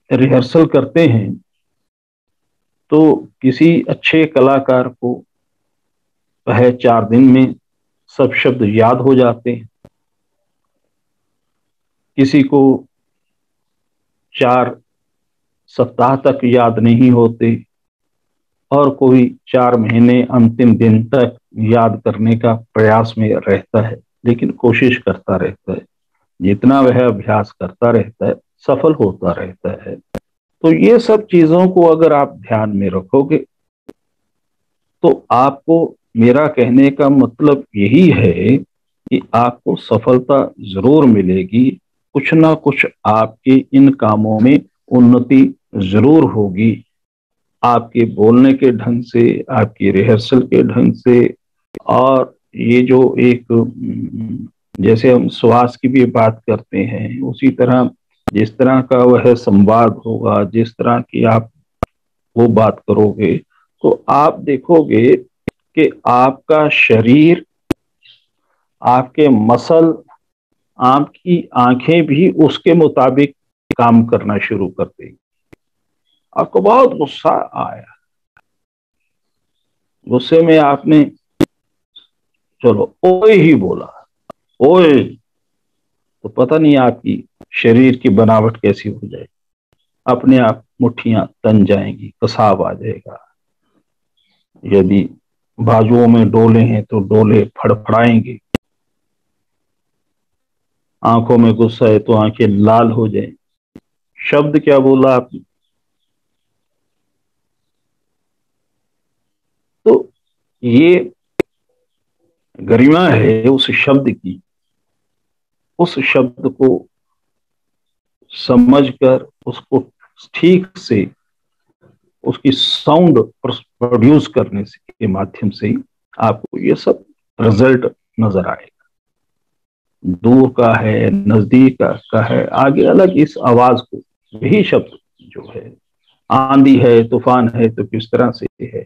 रिहर्सल करते हैं तो किसी अच्छे कलाकार को वह 4 दिन में सब शब्द याद हो जाते हैं, किसी को 4 सप्ताह तक याद नहीं होते, और कोई 4 महीने अंतिम दिन तक याद करने का प्रयास में रहता है, लेकिन कोशिश करता रहता है। जितना वह अभ्यास करता रहता है, सफल होता रहता है। तो ये सब चीजों को अगर आप ध्यान में रखोगे तो आपको, मेरा कहने का मतलब यही है कि आपको सफलता जरूर मिलेगी। कुछ ना कुछ आपके इन कामों में उन्नति जरूर होगी, आपके बोलने के ढंग से, आपकी रिहर्सल के ढंग से। और ये जो एक, जैसे हम श्वास की भी बात करते हैं, उसी तरह जिस तरह का वह संवाद होगा, जिस तरह की आप वो बात करोगे, तो आप देखोगे कि आपका शरीर, आपके मसल, आपकी आंखें भी उसके मुताबिक काम करना शुरू कर देंगी। आपको बहुत गुस्सा आया, गुस्से में आपने चलो ओए ही बोला, ओए, तो पता नहीं आपकी शरीर की बनावट कैसी हो जाएगी। अपने आप मुट्ठियां तन जाएंगी, कसाव आ जाएगा। यदि बाजुओं में डोले हैं तो डोले फड़फड़ाएंगे। आंखों में गुस्सा है तो आंखें लाल हो जाएं। शब्द क्या बोला आपने? तो ये गरिमा है उस शब्द की। उस शब्द को समझकर उसको ठीक से उसकी साउंड प्रोड्यूस करने से के माध्यम से ही आपको ये सब रिजल्ट नजर आएगा। दूर का है, नजदीक का है, आगे अलग इस आवाज को, यही शब्द जो है, आंधी है, तूफान है तो किस तरह से है,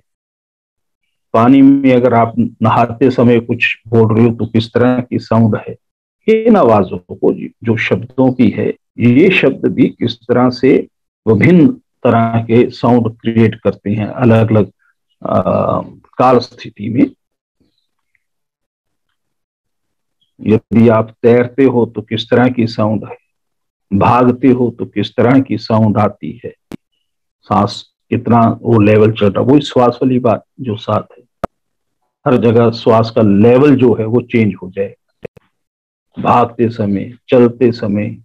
पानी में अगर आप नहाते समय कुछ बोल रहे हो तो किस तरह की साउंड है। इन आवाजों को जो शब्दों की है, ये शब्द भी किस तरह से विभिन्न तरह के साउंड क्रिएट करते हैं अलग अलग काल स्थिति में। यदि आप तैरते हो तो किस तरह की साउंड है, भागते हो तो किस तरह की साउंड आती है, सांस कितना वो लेवल चल रहा है, वही श्वास वाली बात जो साथ है। हर जगह श्वास का लेवल जो है वो चेंज हो जाए, भागते समय, चलते समय,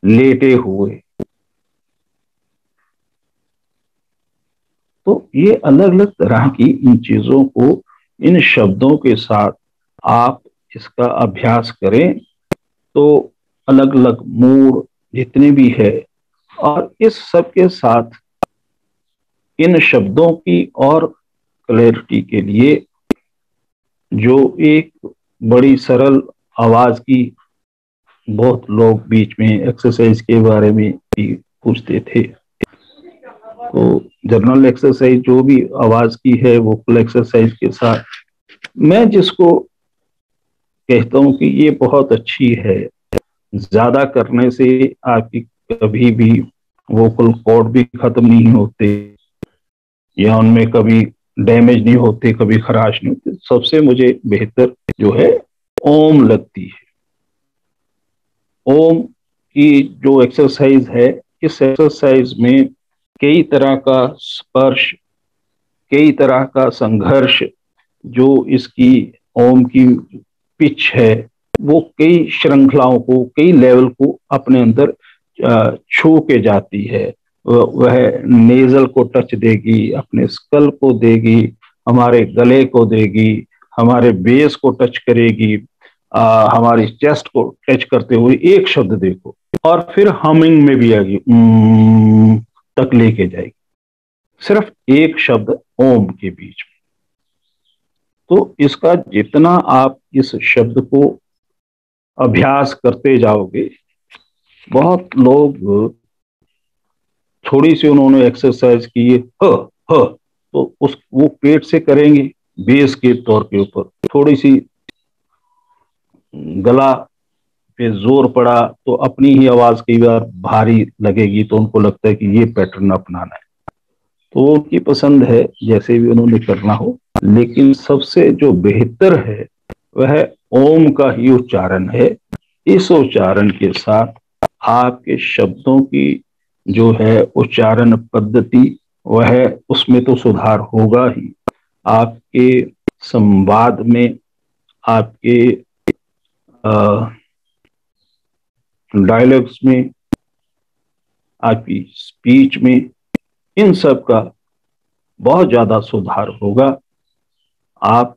लेटे हुए। तो ये अलग अलग तरह की इन चीजों को, इन शब्दों के साथ आप इसका अभ्यास करें तो अलग अलग मूड जितने भी है, और इस सब के साथ इन शब्दों की और क्लैरिटी के लिए जो एक बड़ी सरल आवाज की, बहुत लोग बीच में एक्सरसाइज के बारे में भी पूछते थे, तो जनरल एक्सरसाइज जो भी आवाज की है वोकल एक्सरसाइज के साथ मैं जिसको कहता हूं कि ये बहुत अच्छी है। ज्यादा करने से आपकी कभी भी वोकल कॉर्ड भी खत्म नहीं होते या उनमें कभी डैमेज नहीं होते, कभी खराश नहीं होते। सबसे मुझे बेहतर जो है ओम लगती है। ओम की जो एक्सरसाइज है, इस एक्सरसाइज में कई तरह का स्पर्श, कई तरह का संघर्ष, जो इसकी ओम की पिच है वो कई श्रृंखलाओं को, कई लेवल को अपने अंदर छू के जाती है। वह नेजल को टच देगी, अपने स्कल को देगी, हमारे गले को देगी, हमारे बेस को टच करेगी, हमारी चेस्ट को टच करते हुए एक शब्द देखो, और फिर हमिंग में भी आएगी, तक लेके जाएगी, सिर्फ एक शब्द ओम के बीच में। तो इसका जितना आप इस शब्द को अभ्यास करते जाओगे, बहुत लोग थोड़ी सी उन्होंने एक्सरसाइज की ह तो उस वो पेट से करेंगे बेस के तौर के ऊपर, थोड़ी सी गला पे जोर पड़ा तो अपनी ही आवाज कई बार भारी लगेगी, तो उनको लगता है कि ये पैटर्न अपनाना है। तो उनकी पसंद है, जैसे भी उन्होंने करना हो, लेकिन सबसे जो बेहतर है वह ओम का ही उच्चारण है। इस उच्चारण के साथ आपके शब्दों की जो है उच्चारण पद्धति, वह उसमें तो सुधार होगा ही, आपके संवाद में, आपके डायलॉग्स में, आपकी स्पीच में, इन सब का बहुत ज्यादा सुधार होगा। आप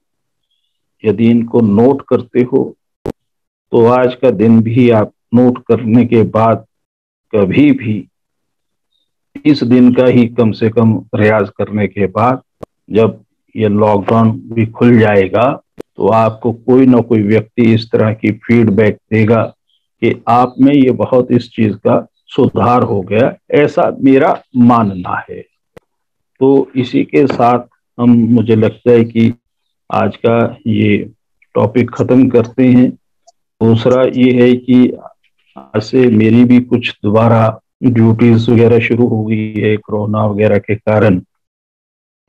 यदि इनको नोट करते हो तो आज का दिन भी आप नोट करने के बाद कभी भी इस दिन का ही कम से कम रियाज करने के बाद, जब ये लॉकडाउन भी खुल जाएगा तो आपको कोई ना कोई व्यक्ति इस तरह की फीडबैक देगा कि आप में ये बहुत इस चीज का सुधार हो गया, ऐसा मेरा मानना है। तो इसी के साथ मुझे लगता है कि आज का ये टॉपिक खत्म करते हैं। दूसरा ये है कि आज से मेरी भी कुछ दोबारा ड्यूटीज वगैरह शुरू हो गई है कोरोना वगैरह के कारण।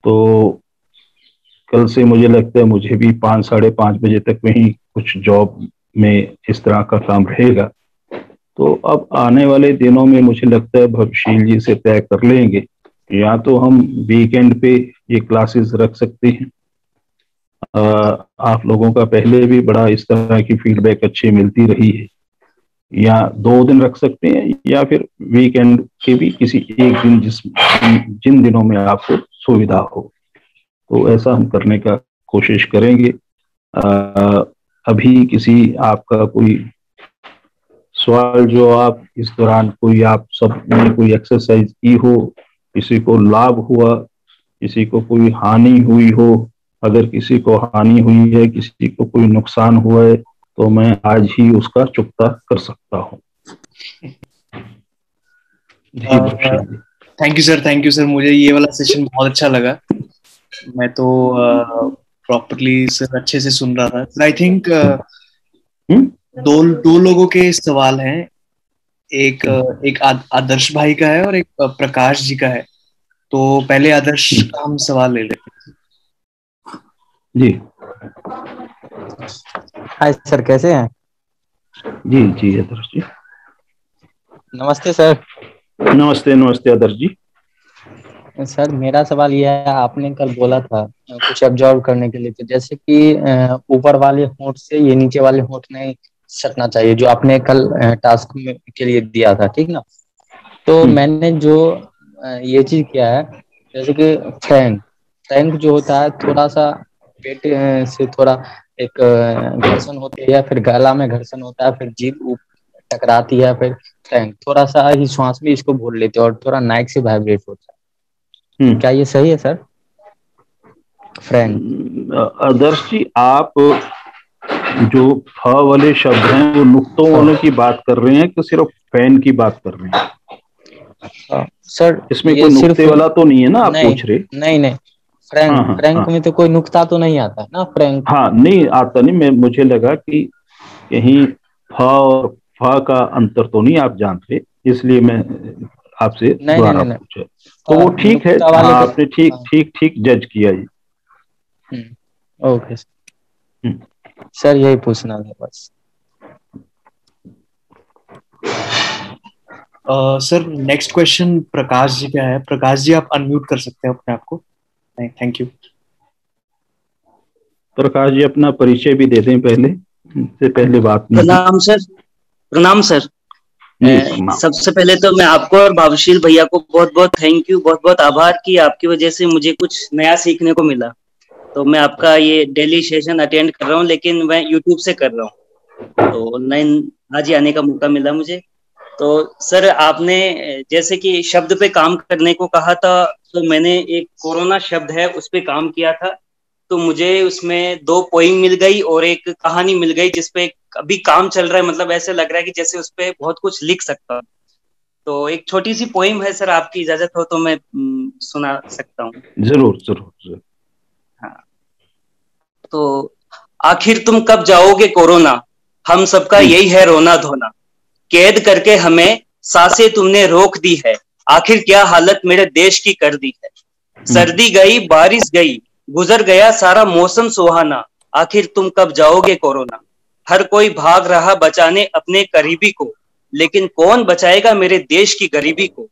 तो कल से मुझे लगता है मुझे भी 5-5:30 बजे तक में ही कुछ जॉब में इस तरह का काम रहेगा। तो अब आने वाले दिनों में मुझे लगता है भविष्य जी से तय कर लेंगे, या तो हम वीकेंड पे ये क्लासेस रख सकते हैं। आप लोगों का पहले भी बड़ा इस तरह की फीडबैक अच्छी मिलती रही है, या 2 दिन रख सकते हैं, या फिर वीकेंड के भी किसी एक दिन जिन दिनों में आपको सुविधा हो, तो ऐसा हम करने का कोशिश करेंगे। अभी किसी आपका कोई सवाल जो आप इस दौरान कोई आप सब ने कोई एक्सरसाइज की हो, किसी को लाभ हुआ, किसी को कोई हानि हुई हो, अगर किसी को हानि हुई है, किसी को कोई नुकसान हुआ है, तो मैं आज ही उसका चुकता कर सकता हूँ। थैंक यू सर, मुझे ये वाला सेशन बहुत अच्छा लगा। मैं तो प्रॉपरली सर अच्छे से सुन रहा था। आई थिंक दो लोगों के सवाल हैं, एक आदर्श भाई का है और एक प्रकाश जी का है। तो पहले आदर्श का हम सवाल ले लेते हैं। जी हाय सर, कैसे हैं? जी जी आदर्श जी, नमस्ते सर। नमस्ते आदर्श जी। सर मेरा सवाल यह है, आपने कल बोला था कुछ ऑब्जर्व करने के लिए, तो जैसे कि ऊपर वाले होंठ से ये नीचे वाले होंठ नहीं सटना चाहिए, जो आपने कल टास्क के लिए दिया था, ठीक ना? तो मैंने जो ये चीज किया है, जैसे कि फ्रैंक जो होता है, थोड़ा सा पेट से थोड़ा एक घर्षण होती है, फिर गला में घर्षण होता है, फिर जीभ टकराती है, फिर फ्रैंक थोड़ा सा ही श्वास में इसको भूल लेते हैं और थोड़ा नाक से वाइब्रेट होता है। क्या ये सही है सर? फ्रैंक आदर्श जी, आप जो फ वाले शब्द हैं वो नुक्तों वालों की बात कर रहे हैं कि सिर्फ फैन की बात कर रहे हैं? सर इसमें कोई नुक्ते वाला तो नहीं है ना, आप पूछ रहे? नहीं फ्रैंक में तो कोई नुक्ता तो नहीं आता है ना? फ्रैंक नहीं आता, नहीं। मुझे लगा कि कहीं फ और फ का अंतर तो नहीं आप जानते, इसलिए मैं आपसे दोबारा पूछा। तो वो ठीक है, आपने ठीक जज किया जी। ओके सर, यही पूछना है बस। Sir next question Prakash ji का है। प्रकाश जी, आप अनम्यूट कर सकते हैं अपने आप को। Thank you. प्रकाश जी अपना परिचय भी दे दें पहले, से पहले बात नहीं। प्रणाम सर। सबसे पहले तो मैं आपको और भावशील भैया को बहुत बहुत थैंक यू, बहुत बहुत आभार कि आपकी वजह से मुझे कुछ नया सीखने को मिला। तो मैं आपका ये डेली सेशन अटेंड कर रहा हूँ, लेकिन मैं यूट्यूब से कर रहा हूँ, तो ऑनलाइन आज ही आने का मौका मिला मुझे। तो सर, आपने जैसे कि शब्द पे काम करने को कहा था, तो मैंने एक कोरोना शब्द है उस पे काम किया था। तो मुझे उसमें 2 पोइम मिल गई और एक कहानी मिल गई, जिसपे अभी काम चल रहा है। मतलब ऐसे लग रहा है कि जैसे उस पे बहुत कुछ लिख सकता हूँ। तो एक छोटी सी पोइम है सर, आपकी इजाजत हो तो मैं सुना सकता हूँ? जरूर। हाँ, तो आखिर तुम कब जाओगे कोरोना, हम सबका यही है रोना धोना, कैद करके हमें सांसें तुमने रोक दी है, आखिर क्या हालत मेरे देश की कर दी है। सर्दी गई बारिश गई, गुजर गया सारा मौसम सुहाना, आखिर तुम कब जाओगे कोरोना। हर कोई भाग रहा बचाने अपने करीबी को, लेकिन कौन बचाएगा मेरे देश की गरीबी को।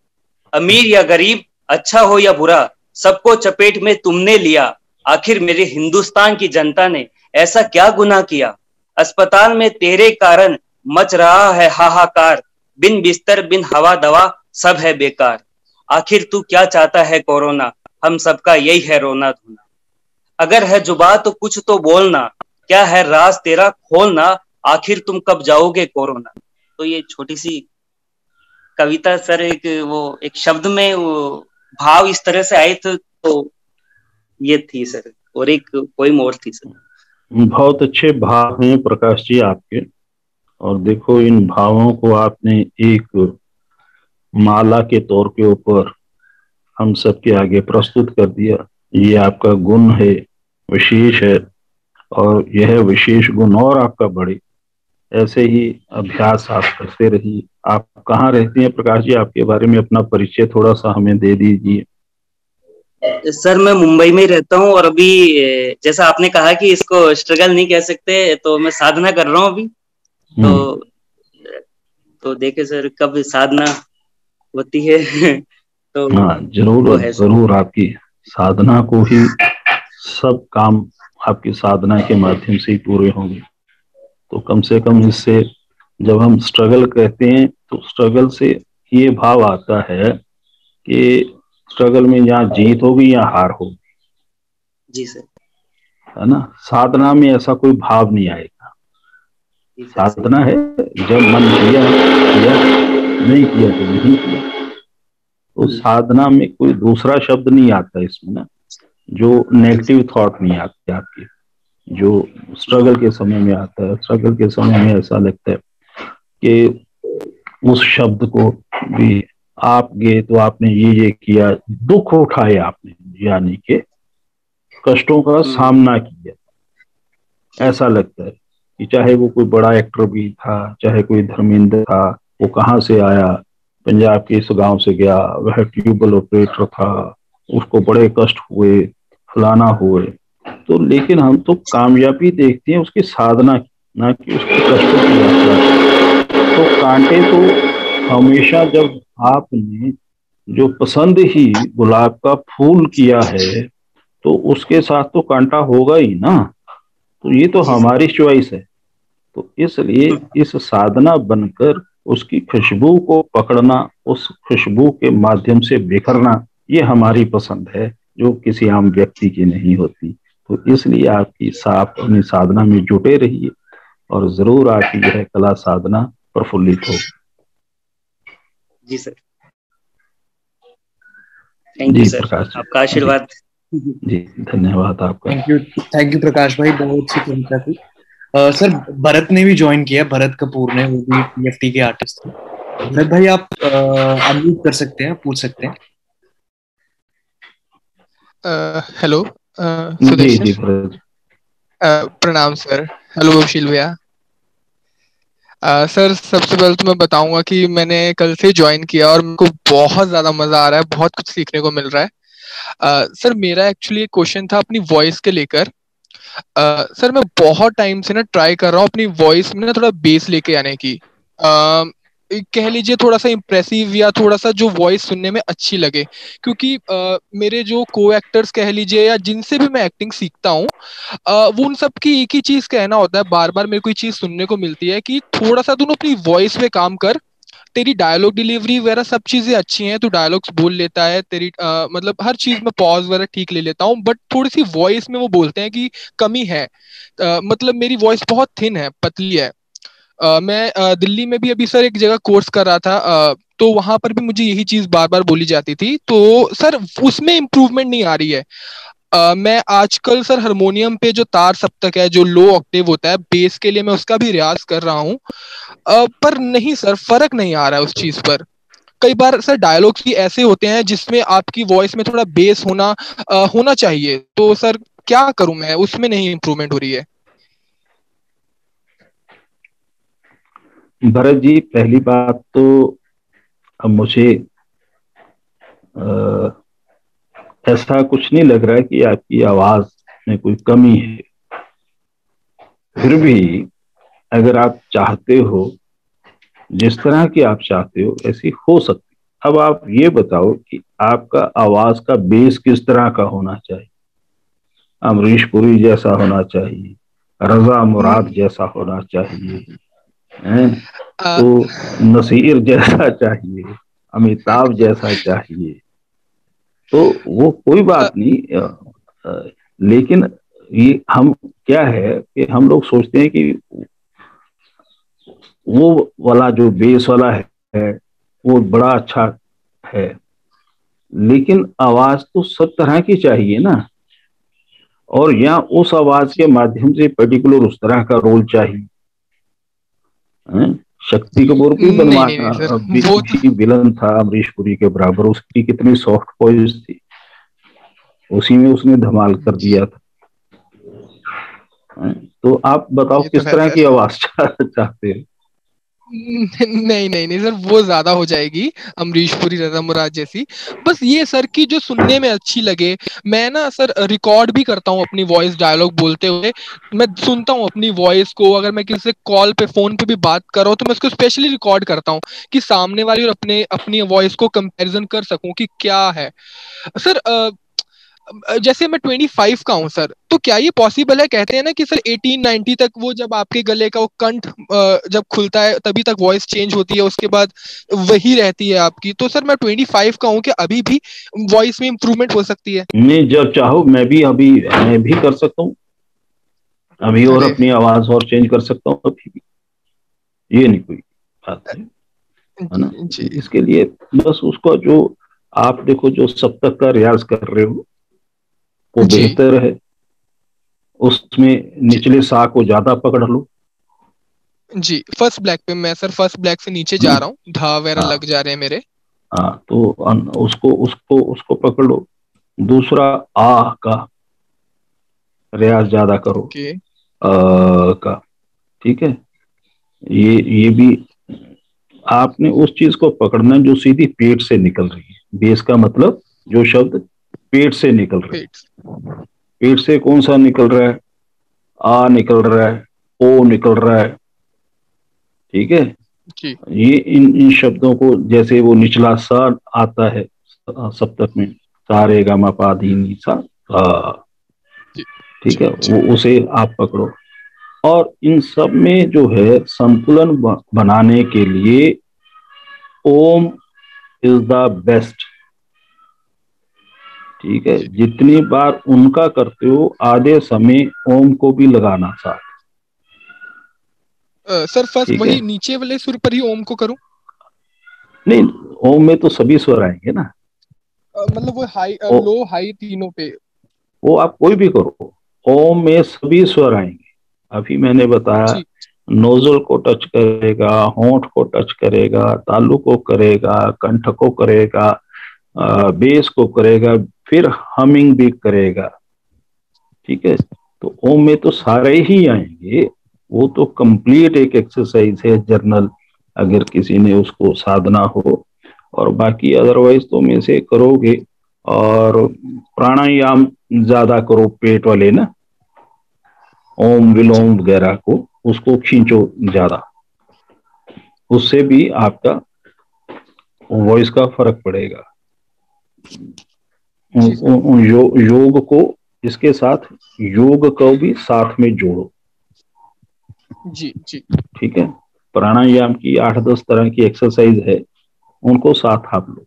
अमीर या गरीब, अच्छा हो या बुरा, सबको चपेट में तुमने लिया, आखिर मेरे हिंदुस्तान की जनता ने ऐसा क्या गुनाह किया। अस्पताल में तेरे कारण मच रहा है हाहाकार, बिन बिस्तर बिन हवा दवा सब है बेकार। आखिर तू क्या चाहता है कोरोना, हम सबका यही है रोना धोना। अगर है जुबान तो कुछ तो बोलना, क्या है राज तेरा खोलना, आखिर तुम कब जाओगे कोरोना। तो ये छोटी सी कविता सर, एक शब्द में वो भाव इस तरह से आए थे, तो ये थी सर। और एक पोइम और थी सर। बहुत अच्छे भाव हैं प्रकाश जी आपके, और देखो इन भावों को आपने एक माला के तौर के ऊपर हम सबके आगे प्रस्तुत कर दिया। ये आपका गुण है, विशेष है, और यह विशेष गुण और आपका बढ़े, ऐसे ही अभ्यास आप करते रहिए। आप कहाँ रहते हैं प्रकाश जी? आपके बारे में अपना परिचय थोड़ा सा हमें दे दीजिए। सर मैं मुंबई में ही रहता हूँ, और अभी जैसा आपने कहा कि इसको स्ट्रगल नहीं कह सकते, तो मैं साधना कर रहा हूँ अभी। तो देखे सर कब साधना होती है। तो हाँ जरूर वो है सर। जरूर, आपकी साधना को ही सब काम आपकी साधना के माध्यम से ही पूरे होंगे। तो कम से कम इससे जब हम स्ट्रगल कहते हैं तो स्ट्रगल से ये भाव आता है कि स्ट्रगल में यहाँ जीत होगी या हार होगी। जी सर। है ना? साधना में ऐसा कोई भाव नहीं आएगा। साधना है जब मन किया, नहीं किया तो नहीं किया। तो साधना में कोई दूसरा शब्द नहीं आता इसमें ना, जो नेगेटिव थॉट नहीं आते आपके, जो स्ट्रगल के समय में आता है। स्ट्रगल के समय में ऐसा लगता है कि उस शब्द को भी आप गए तो आपने ये किया, दुख उठाए आपने, यानी कि कष्टों का सामना किया। ऐसा लगता है कि चाहे वो कोई बड़ा एक्टर भी था, चाहे कोई धर्मेंद्र था, वो कहाँ से आया, पंजाब के इस गांव से गया, वह ट्यूबवेल ऑपरेटर था, उसको बड़े कष्ट हुए, फलाना हुए। तो लेकिन हम तो कामयाबी देखते हैं उसकी साधना की, ना कि उसके कष्टों की यात्रा। तो कांटे तो हमेशा, जब आपने जो पसंद ही गुलाब का फूल किया है तो उसके साथ तो कांटा होगा ही ना। तो ये तो हमारी चॉइस है। तो इसलिए इस साधना बनकर उसकी खुशबू को पकड़ना, उस खुशबू के माध्यम से बिखरना, ये हमारी पसंद है, जो किसी आम व्यक्ति की नहीं होती। तो इसलिए आपकी अपनी साधना में जुटे रहिए और जरूर आपकी यह कला साधना प्रफुल्लित हो। जी सर, थैंक यू सर, प्रकाश आपका आशीर्वाद। जी धन्यवाद आपका। थैंक यू प्रकाश भाई, बहुत अच्छी कविता थी। सर भरत ने भी ज्वाइन किया, भरत कपूर ने, वो भी टीएफटी के आर्टिस्ट थे। भरत भाई आप अनम्यूट कर सकते हैं, पूछ सकते हैं। हेलो जी भरत, प्रणाम सर। हेलो वशील भैया। सर सबसे पहले तो मैं बताऊंगा कि मैंने कल से ज्वाइन किया और मेरे को बहुत ज़्यादा मज़ा आ रहा है, बहुत कुछ सीखने को मिल रहा है। सर मेरा एक्चुअली एक क्वेश्चन था अपनी वॉइस के लेकर। सर मैं बहुत टाइम से ना ट्राई कर रहा हूँ अपनी वॉइस में ना थोड़ा बेस लेके आने की। कह लीजिए थोड़ा सा इम्प्रेसिव या थोड़ा सा जो वॉइस सुनने में अच्छी लगे, क्योंकि मेरे जो को एक्टर्स कह लीजिए या जिनसे भी मैं एक्टिंग सीखता हूँ, वो उन सब की एक ही चीज कहना होता है, बार बार मेरे को ये चीज सुनने को मिलती है कि थोड़ा सा तू अपनी वॉइस पे काम कर, तेरी डायलॉग डिलीवरी वगैरह सब चीजें अच्छी हैं, तू डायलॉग्स बोल लेता है, तेरी मतलब हर चीज में पॉज वगैरह ठीक ले लेता हूँ, बट थोड़ी सी वॉइस में वो बोलते हैं कि कमी है। मतलब मेरी वॉइस बहुत थिन है, पतली है। मैं दिल्ली में भी अभी सर एक जगह कोर्स कर रहा था, तो वहां पर भी मुझे यही चीज बार बार बोली जाती थी, तो सर उसमें इम्प्रूवमेंट नहीं आ रही है। मैं आजकल सर हारमोनियम पे जो तार सप्तक है, जो लो ऑक्टेव होता है बेस के लिए, मैं उसका भी रियाज कर रहा हूँ, पर नहीं सर फर्क नहीं आ रहा है उस चीज पर। कई बार सर डायलॉग्स भी ऐसे होते हैं जिसमें आपकी वॉइस में थोड़ा बेस होना चाहिए, तो सर क्या करूं मैं, उसमें नहीं इम्प्रूवमेंट हो रही है। भरत जी पहली बात तो अब मुझे ऐसा कुछ नहीं लग रहा है कि आपकी आवाज में कोई कमी है। फिर भी अगर आप चाहते हो, जिस तरह की आप चाहते हो ऐसी हो सकती। अब आप ये बताओ कि आपका आवाज का बेस किस तरह का होना चाहिए? अमरीश पुरी जैसा होना चाहिए, रजा मुराद जैसा होना चाहिए, तो नसीर जैसा चाहिए, अमिताभ जैसा चाहिए? तो वो कोई बात नहीं, लेकिन ये हम क्या है कि हम लोग सोचते हैं कि वो वाला जो बेस वाला है वो बड़ा अच्छा है, लेकिन आवाज तो सब तरह की चाहिए ना। और यहाँ उस आवाज के माध्यम से पर्टिकुलर उस तरह का रोल चाहिए। शक्ति कपूर भी भी विलन था अमरीश पुरी के बराबर, उसकी कितनी सॉफ्ट वॉइस थी, उसी में उसने धमाल कर दिया था। तो आप बताओ ये तो किस है तरह सर। की आवाज चाहते हैं? नहीं नहीं नहीं सर, वो ज्यादा हो जाएगी अमरीश पुरी, रजा मुराद जैसी। बस ये सर की जो सुनने में अच्छी लगे। मैं ना सर रिकॉर्ड भी करता हूँ अपनी वॉइस, डायलॉग बोलते हुए मैं सुनता हूँ अपनी वॉइस को। अगर मैं किसी से कॉल पे फोन पे भी बात कर रहा हूँ तो मैं उसको स्पेशली रिकॉर्ड करता हूँ कि सामने वाली और अपने अपनी वॉइस को कंपैरिजन कर सकूं कि क्या है। सर जैसे मैं 25 का हूँ सर, तो क्या ये पॉसिबल है? कहते हैं ना कि सर 18-19 तक वो जब आपके गले का वो कंठ जब खुलता है तभी तक वॉइस चेंज होती है, उसके बाद वही रहती है आपकी। तो सर मैं 25 का हूँ, कि अभी भी वॉइस में इंप्रूवमेंट हो सकती है? नहीं, जब चाहो मैं भी कर सकता हूँ अभी, और अरे अपनी आवाज और चेंज कर सकता हूँ अभी भी। ये नहीं कोई बात है ना। जी इसके लिए बस उसका जो, आप देखो जो सप्तक का रियाज कर रहे हो वो जी बेहतर है। उसमें जी निचले सा को ज्यादा पकड़ लो, जी। फर्स्ट ब्लैक पे मैं सर फर्स्ट ब्लैक से नीचे है जा ना। रहा हूँ, धा वगैरह हाँ लग जा रहे हैं मेरे। हाँ, तो उसको उसको उसको पकड़ लो। दूसरा, आ का रियाज ज्यादा करो, ओके का। ठीक है। ये भी आपने उस चीज को पकड़ना जो सीधी पेट से निकल रही है। बेस का मतलब जो शब्द पेट से निकल रहे हैं। पेट। पेट से कौन सा निकल रहा है? आ निकल रहा है, ओ निकल रहा है। ठीक है। जी ये इन शब्दों को, जैसे वो निचला सा आता है सप्तक में, सा रे गा मा पा धी नी सा, जी ठीक जी है, जी वो उसे आप पकड़ो। और इन सब में जो है संतुलन बनाने के लिए ओम इज द बेस्ट। ठीक है, जी। जितनी बार उनका करते हो आधे समय ओम को भी लगाना साथ। सर फर्स्ट ठीक है। वही नीचे वाले सुर पर ही ओम को करूं? नहीं, ओम में तो सभी स्वर आएंगे ना। मतलब वो हाई ओ, लो हाई तीनों पे? वो आप कोई भी करो, ओम में सभी स्वर आएंगे। अभी मैंने बताया, जी नोजल को टच करेगा, होंठ को टच करेगा, तालु को करेगा, कंठ को करेगा, बेस को करेगा, फिर हमिंग भी करेगा। ठीक है। तो ओम में तो सारे ही आएंगे। वो तो कंप्लीट एक एक्सरसाइज है जर्नल, अगर किसी ने उसको साधना हो। और बाकी अदरवाइज तो में से करोगे। और प्राणायाम ज्यादा करो, पेट वाले ना, ओम जी विलोम वगैरह को, उसको खींचो ज्यादा। उससे भी आपका वॉइस का फर्क पड़ेगा। जी सर योग को इसके साथ, योग को भी साथ में जोड़ो। जी जी ठीक है। प्राणायाम की 8-10 तरह की एक्सरसाइज है, उनको साथ आप लो,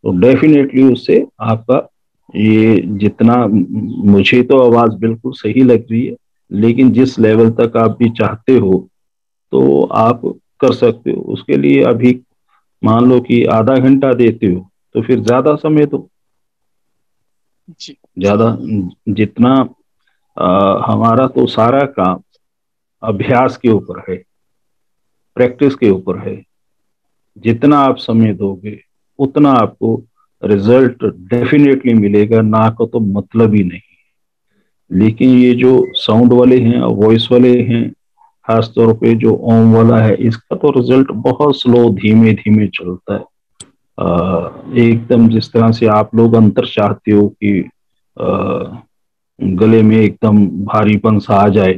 तो डेफिनेटली उससे आपका ये जितना, मुझे तो आवाज बिल्कुल सही लग रही है, लेकिन जिस लेवल तक आप भी चाहते हो तो आप कर सकते हो। उसके लिए अभी मान लो कि आधा घंटा देते हो, तो फिर ज्यादा समय दो। जी जी ज्यादा जितना, हमारा तो सारा काम अभ्यास के ऊपर है, प्रैक्टिस के ऊपर है। जितना आप समय दोगे उतना आपको रिजल्ट डेफिनेटली मिलेगा, ना को तो मतलब ही नहीं। लेकिन ये जो साउंड वाले हैं, वॉइस वाले हैं, खास तौर पे जो ओम वाला है, इसका तो रिजल्ट बहुत स्लो, धीमे धीमे चलता है। एकदम जिस तरह से आप लोग अंतर चाहते हो कि गले में एकदम भारीपन सा आ जाए,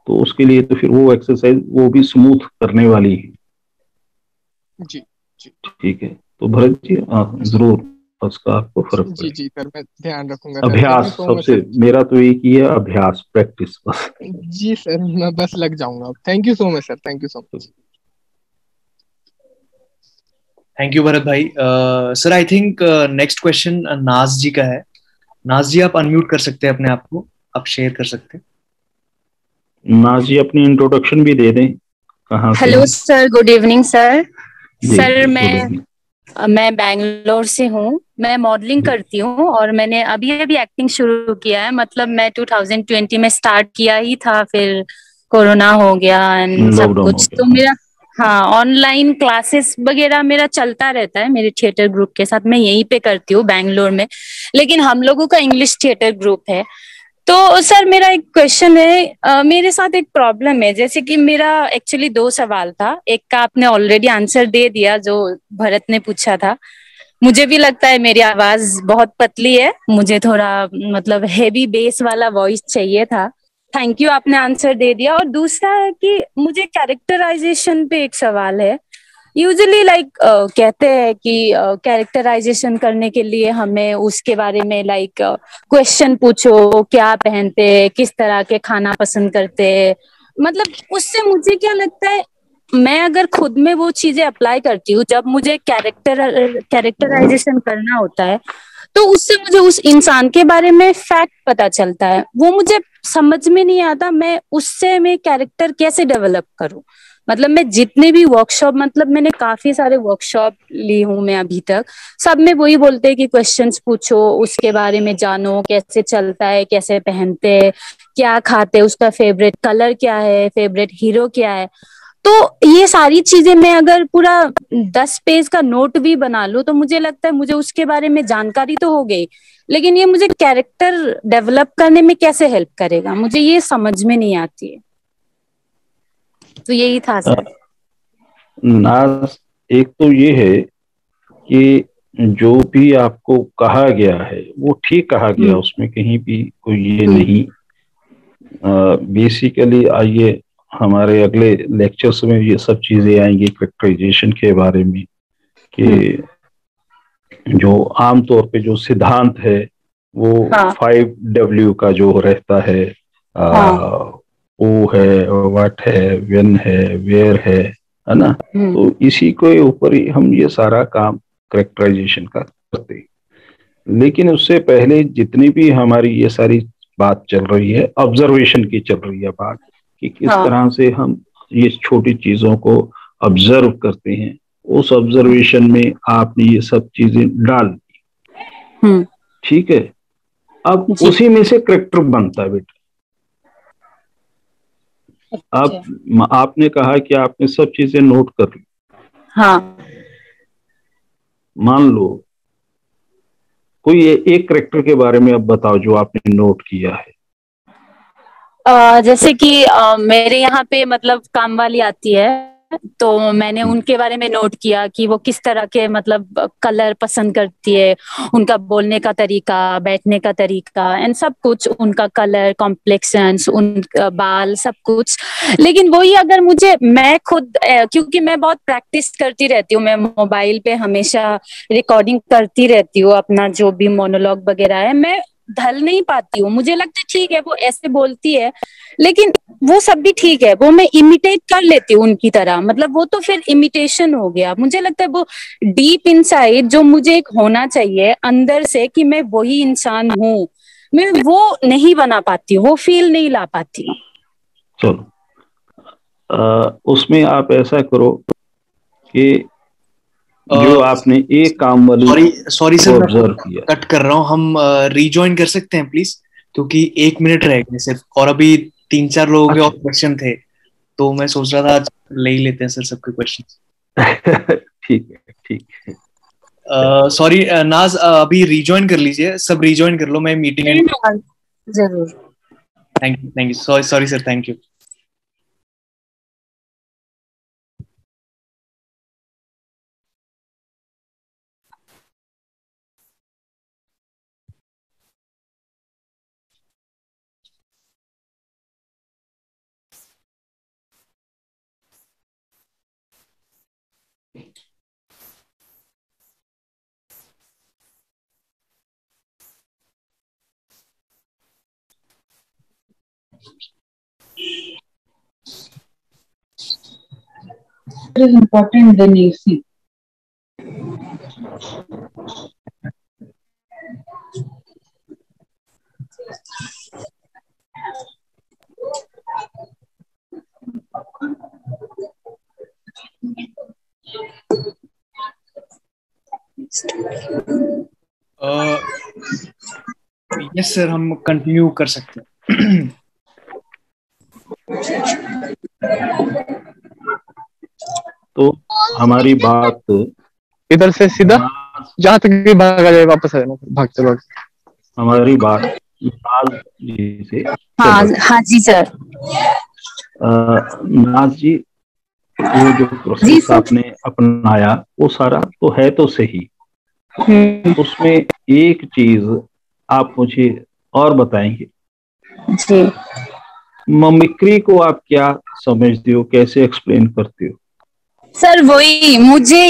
तो उसके लिए तो फिर वो एक्सरसाइज वो भी स्मूथ करने वाली है। जी जी ठीक है। तो भरत जी, जरूर उसका आपको फर्क जी पड़ेगा। जी सर, मैं ध्यान रखूंगा सर। थैंक अभ्यास यू सो मच सबसे, सर। मेरा तो एक ही है, अभ्यास, प्रैक्टिस बस। जी सर, मैं बस लग जाऊंगा। Thank you so much sir, thank you so much. Thank you Bharat भाई। Sir I think next question Naaz ji का है। नाज जी आप अनम्यूट कर सकते हैं अपने आप को, आप शेयर कर सकते हैं। नाज जी अपनी इंट्रोडक्शन भी दे दें, कहाँ से हेलो हैं? Sir, good evening sir. जी सर जी, गुड मैं इवनिंग। मैं बैंगलोर से हूँ। मैं मॉडलिंग जी, करती हूँ और मैंने अभी अभी एक्टिंग शुरू किया है। मतलब मैं 2020 में स्टार्ट किया ही था, फिर कोरोना हो गया एंड सब लॉकडाउन हो कुछ, तो गया। मेरा हाँ ऑनलाइन क्लासेस वगैरह मेरा चलता रहता है मेरे थिएटर ग्रुप के साथ। मैं यहीं पे करती हूँ बैंगलोर में, लेकिन हम लोगों का इंग्लिश थिएटर ग्रुप है। तो सर मेरा एक क्वेश्चन है, मेरे साथ एक प्रॉब्लम है। जैसे कि मेरा एक्चुअली 2 सवाल था, एक का आपने ऑलरेडी आंसर दे दिया जो भरत ने पूछा था। मुझे भी लगता है मेरी आवाज बहुत पतली है, मुझे थोड़ा मतलब हेवी बेस वाला वॉइस चाहिए था। थैंक यू, आपने आंसर दे दिया। और दूसरा है कि मुझे कैरेक्टराइजेशन पे एक सवाल है। यूजुअली कहते हैं कि कैरेक्टराइजेशन करने के लिए हमें उसके बारे में क्वेश्चन पूछो, क्या पहनते हैं, किस तरह के खाना पसंद करते हैं। मतलब उससे मुझे क्या लगता है, मैं अगर खुद में वो चीजें अप्लाई करती हूँ, जब मुझे कैरेक्टराइजेशन करना होता है, तो उससे मुझे उस इंसान के बारे में फैक्ट पता चलता है। वो मुझे समझ में नहीं आता मैं उससे मैं कैरेक्टर कैसे डेवलप करूं। मतलब मैं जितने भी वर्कशॉप, मतलब मैंने काफी सारे वर्कशॉप ली हूं मैं अभी तक, सब में वही बोलते हैं कि क्वेश्चंस पूछो, उसके बारे में जानो, कैसे चलता है, कैसे पहनते हैं, क्या खाते हैं, उसका फेवरेट कलर क्या है, फेवरेट हीरो क्या है। तो ये सारी चीजें मैं अगर पूरा 10 पेज का नोट भी बना लूं, तो मुझे लगता है मुझे उसके बारे में जानकारी तो हो गई, लेकिन ये मुझे कैरेक्टर डेवलप करने में कैसे हेल्प करेगा, मुझे ये समझ में नहीं आती है। तो यही था सर। नाज, एक तो ये है कि जो भी आपको कहा गया है वो ठीक कहा गया, उसमें कहीं भी कोई ये नहीं। बेसिकली आइए हमारे अगले लेक्चर्स में ये सब चीजें आएंगी कैरेक्टराइजेशन के बारे में, कि जो आमतौर पे जो सिद्धांत है वो 5W का जो रहता है, ओ है, व्हाट है, व्हेन है, वेयर है ना। तो इसी के ऊपर ही हम ये सारा काम कैरेक्टराइजेशन का करते हैं। लेकिन उससे पहले जितनी भी हमारी ये सारी बात चल रही है, ऑब्जर्वेशन की चल रही है बात, कि किस तरह से हम ये छोटी चीजों को ऑब्जर्व करते हैं। उस ऑब्जर्वेशन में आपने ये सब चीजें डाल दी, ठीक है। अब उसी में से कैरेक्टर बनता है बेटा। अब आपने कहा कि आपने सब चीजें नोट कर ली। मान लो कोई एक कैरेक्टर के बारे में अब बताओ जो आपने नोट किया है। जैसे कि मेरे यहाँ पे मतलब काम वाली आती है, तो मैंने उनके बारे में नोट किया कि वो किस तरह के मतलब कलर पसंद करती है, उनका बोलने का तरीका, बैठने का तरीका एंड सब कुछ, उनका कलर, कॉम्प्लेक्शंस, उनका बाल, सब कुछ। लेकिन वही अगर मुझे, मैं खुद क्योंकि मैं बहुत प्रैक्टिस करती रहती हूँ, मैं मोबाइल पे हमेशा रिकॉर्डिंग करती रहती हूँ अपना जो भी मोनोलॉग वगैरह है, मैं ढल नहीं पाती हूँ। मुझे लगता है ठीक है वो ऐसे बोलती है, लेकिन वो सब भी ठीक है, वो मैं इमिटेट कर लेती हूँ उनकी तरह। मतलब वो तो फिर इमिटेशन हो गया। मुझे लगता है वो डीप इनसाइड जो मुझे एक होना चाहिए अंदर से कि मैं वही इंसान हूँ, मैं वो नहीं बना पाती हूँ, वो फील नहीं ला पाती हूँ। चलो उसमें आप ऐसा करो कि जो आपने एक काम वाली सॉरी सर, ऑब्जर्व किया, कट कर रहा हूँ। हम रीजॉइन कर सकते हैं प्लीज, क्योंकि 1 मिनट रह गए सिर्फ, और अभी 3-4 लोगों के और क्वेश्चन थे, तो मैं सोच रहा था आज ले ही लेते हैं सर सबके क्वेश्चन। ठीक है, ठीक है। सॉरी नाज, अभी रीजॉइन कर लीजिए, सब रीजॉइन कर लो, मैं मीटिंग जरूर। Thank you sorry sir, thank you. It is important than AC. Yes sir, हम कंटिन्यू कर सकते हैं। तो हमारी बात इधर से सीधा जहां तक भी भागा जाए वापस आ जाना, भागते भागते। हमारी बात नाज जी से। हाँ हाँ जी सर। नाज जी, वो जो जी प्रोसेस सर। आपने अपनाया वो सारा तो है तो सही, उसमें एक चीज आप मुझे और बताएंगे, जी ममिक्री को आप क्या समझते हो, कैसे एक्सप्लेन करते हो? सर, वही मुझे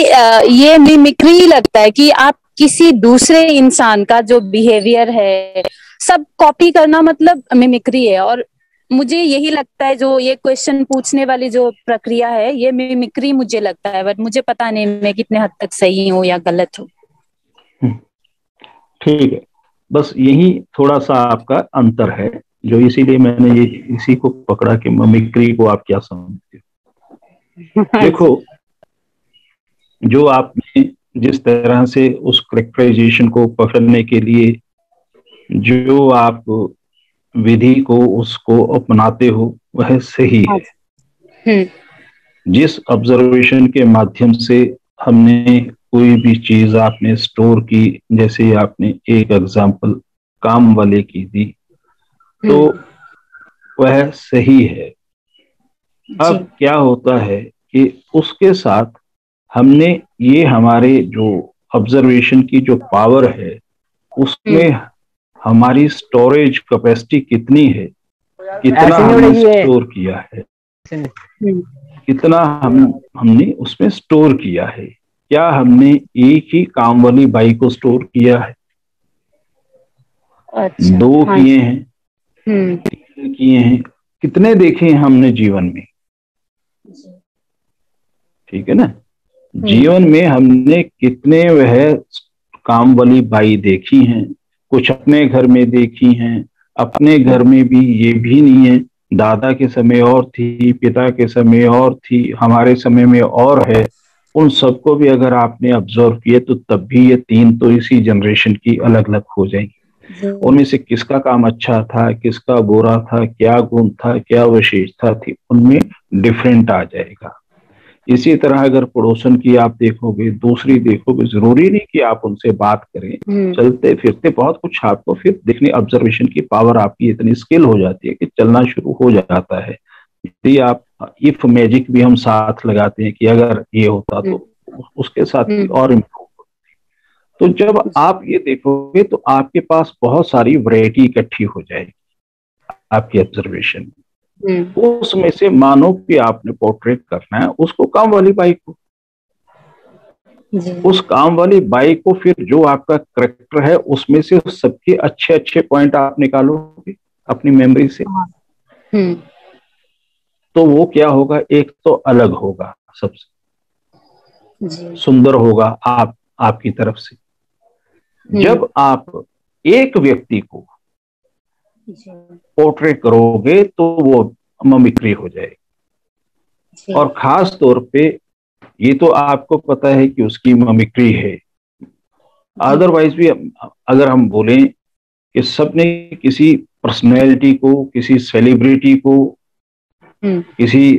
ये मिमिक्री लगता है कि आप किसी दूसरे इंसान का जो बिहेवियर है सब कॉपी करना, मतलब मिमिक्री है। और मुझे यही लगता है, जो ये क्वेश्चन पूछने वाली जो प्रक्रिया है ये मिमिक्री मुझे लगता है, बट मुझे पता नहीं मैं कितने हद तक सही हूँ या गलत हूँ। ठीक है, बस यही थोड़ा सा आपका अंतर है, जो इसीलिए मैंने ये इसी को पकड़ा कि मिमिक्री को आप क्या समझते हो। देखो, जो आपने जिस तरह से उस करेक्टराइजेशन को पकड़ने के लिए जो आप विधि को उसको अपनाते हो वह सही है। जिस ऑब्जर्वेशन के माध्यम से हमने कोई भी चीज आपने स्टोर की, जैसे आपने एक एग्जांपल काम वाले की दी, तो वह सही है। अब क्या होता है कि उसके साथ हमने ये हमारे जो ऑब्जर्वेशन की जो पावर है उसमें हमारी स्टोरेज कैपेसिटी कितनी है, कितना हमने स्टोर किया है, कितना हमने उसमें स्टोर किया है। क्या हमने एक ही काम वाली बाई को स्टोर किया है? अच्छा, 2 किए हैं, 3 किए हैं, कितने देखे हैं हमने जीवन में? ठीक है ना, जीवन में हमने कितने वह काम वाली बाई देखी हैं? कुछ अपने घर में देखी हैं, अपने घर में भी ये भी नहीं है, दादा के समय और थी, पिता के समय और थी, हमारे समय में और है। उन सबको भी अगर आपने ऑब्जर्व किए तो तब भी ये 3 तो इसी जनरेशन की अलग अलग हो जाएंगी। उनमें से किसका काम अच्छा था, किसका बुरा था, क्या गुण था, क्या विशेषता थी, उनमें डिफरेंट आ जाएगा। इसी तरह अगर पड़ोसन की आप देखोगे, दूसरी देखोगे, जरूरी नहीं कि आप उनसे बात करें, चलते फिरते बहुत कुछ आपको फिर देखने, ऑब्जर्वेशन की पावर आपकी इतनी स्किल हो जाती है कि चलना शुरू हो जाता है। यदि आप इफ मैजिक भी हम साथ लगाते हैं कि अगर ये होता तो उसके साथ भी और इम्प्रूव होती। तो जब आप ये देखोगे तो आपके पास बहुत सारी वैरायटी इकट्ठी हो जाएगी आपकी ऑब्जर्वेशन। उसमें से मानो कि आपने पोर्ट्रेट करना है उसको काम वाली बाई को, उस काम वाली बाई को फिर जो आपका करेक्टर है उसमें से सबके अच्छे अच्छे पॉइंट आप निकालोगे अपनी मेमोरी से। तो वो क्या होगा, एक तो अलग होगा, सबसे सुंदर होगा आपकी तरफ से। जब आप एक व्यक्ति को पोर्ट्रेट करोगे तो वो मिमिक्री हो जाएगी। और खास तौर पे ये तो आपको पता है कि उसकी मिमिक्री है। अदरवाइज भी अगर हम बोलें कि सबने किसी पर्सनैलिटी को, किसी सेलिब्रिटी को, किसी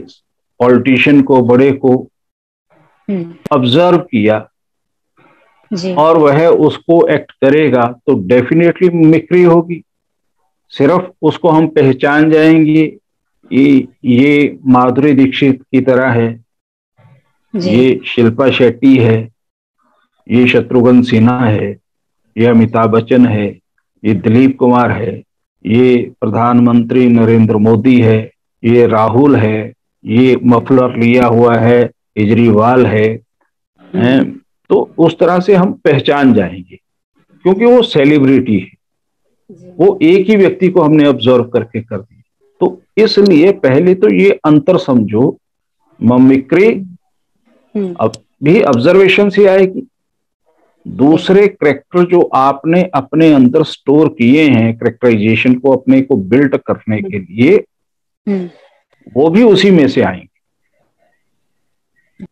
पॉलिटिशियन को, बड़े को ऑब्जर्व किया और वह उसको एक्ट करेगा तो डेफिनेटली मिमिक्री होगी। सिर्फ उसको हम पहचान जाएंगे, ये माधुरी दीक्षित की तरह है, ये शिल्पा शेट्टी है, ये शत्रुघ्न सिन्हा है, ये अमिताभ बच्चन है, ये दिलीप कुमार है, ये प्रधानमंत्री नरेंद्र मोदी है, ये राहुल है, ये मफलर लिया हुआ है केजरीवाल है। तो उस तरह से हम पहचान जाएंगे क्योंकि वो सेलिब्रिटी है, वो एक ही व्यक्ति को हमने ऑब्जर्व करके कर दिया। तो इसलिए पहले तो ये अंतर समझो, मिमिक्री अब भी ऑब्जर्वेशन से आएगी। दूसरे करेक्टर जो आपने अपने अंदर स्टोर किए हैं करेक्टराइजेशन को अपने को बिल्ड करने के लिए, वो भी उसी में से आएंगे।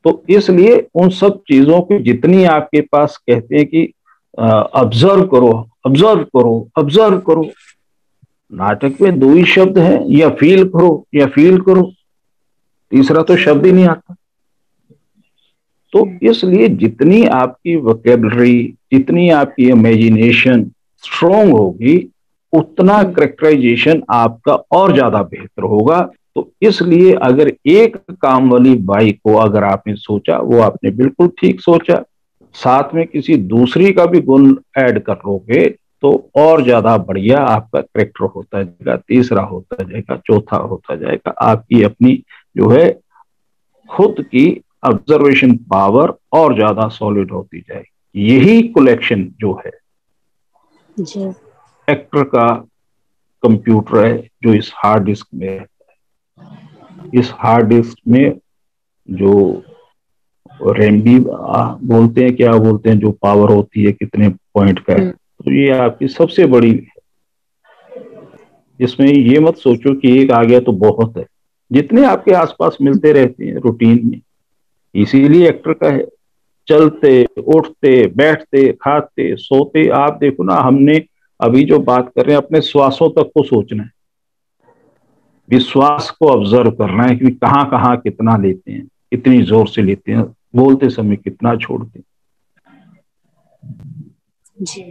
तो इसलिए उन सब चीजों की जितनी आपके पास कहते हैं कि ऑब्जर्व करो, ऑब्जर्व करो, ऑब्जर्व करो, नाटक में 2 ही शब्द हैं, या फील करो या फील करो, तीसरा तो शब्द ही नहीं आता। तो इसलिए जितनी आपकी वोकैबुलरी, जितनी आपकी इमेजिनेशन स्ट्रोंग होगी, उतना करेक्टराइजेशन आपका और ज्यादा बेहतर होगा। तो इसलिए अगर एक काम वाली बाई को अगर आपने सोचा, वो आपने बिल्कुल ठीक सोचा, साथ में किसी दूसरी का भी गुण ऐड कर लोगे तो और ज्यादा बढ़िया आपका करेक्टर होता जाएगा, तीसरा होता जाएगा, चौथा होता जाएगा। आपकी अपनी जो है खुद की ऑब्जर्वेशन पावर और ज्यादा सॉलिड होती जाएगी। यही कलेक्शन जो है जी एक्टर का कंप्यूटर है जो इस हार्ड डिस्क में रहता है। इस हार्ड डिस्क में जो रैम बोलते हैं, क्या बोलते हैं, जो पावर होती है कितने पॉइंट का है, तो ये आपकी सबसे बड़ी है। इसमें ये मत सोचो कि एक आ गया तो बहुत है, जितने आपके आसपास मिलते रहते हैं रूटीन में। इसीलिए एक्टर का है, चलते उठते बैठते खाते सोते, आप देखो ना, हमने अभी जो बात कर रहे हैं अपने श्वासों तक को सोचना है, विश्वास को ऑब्जर्व करना है कि कहाँ कहाँ कितना लेते हैं, कितनी जोर से लेते हैं, बोलते समय कितना छोड़ते हैं। जी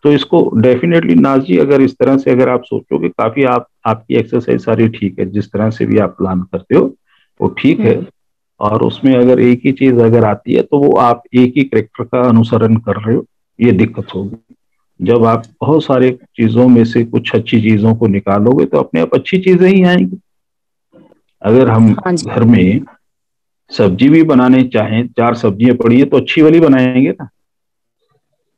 तो इसको डेफिनेटली नाजी, अगर इस तरह से अगर आप सोचोगे, काफी आपकी एक्सरसाइज सारी ठीक है, जिस तरह से भी आप प्लान करते हो वो ठीक है। और उसमें अगर एक ही चीज अगर आती है तो वो आप एक ही करेक्टर का अनुसरण कर रहे हो, ये दिक्कत होगी। जब आप बहुत सारे चीजों में से कुछ अच्छी चीजों को निकालोगे तो अपने आप अच्छी चीजें ही आएंगी। अगर हम घर में सब्जी भी बनाने चाहें, 4 सब्जियां पड़ी है तो अच्छी वाली बनाएंगे ना,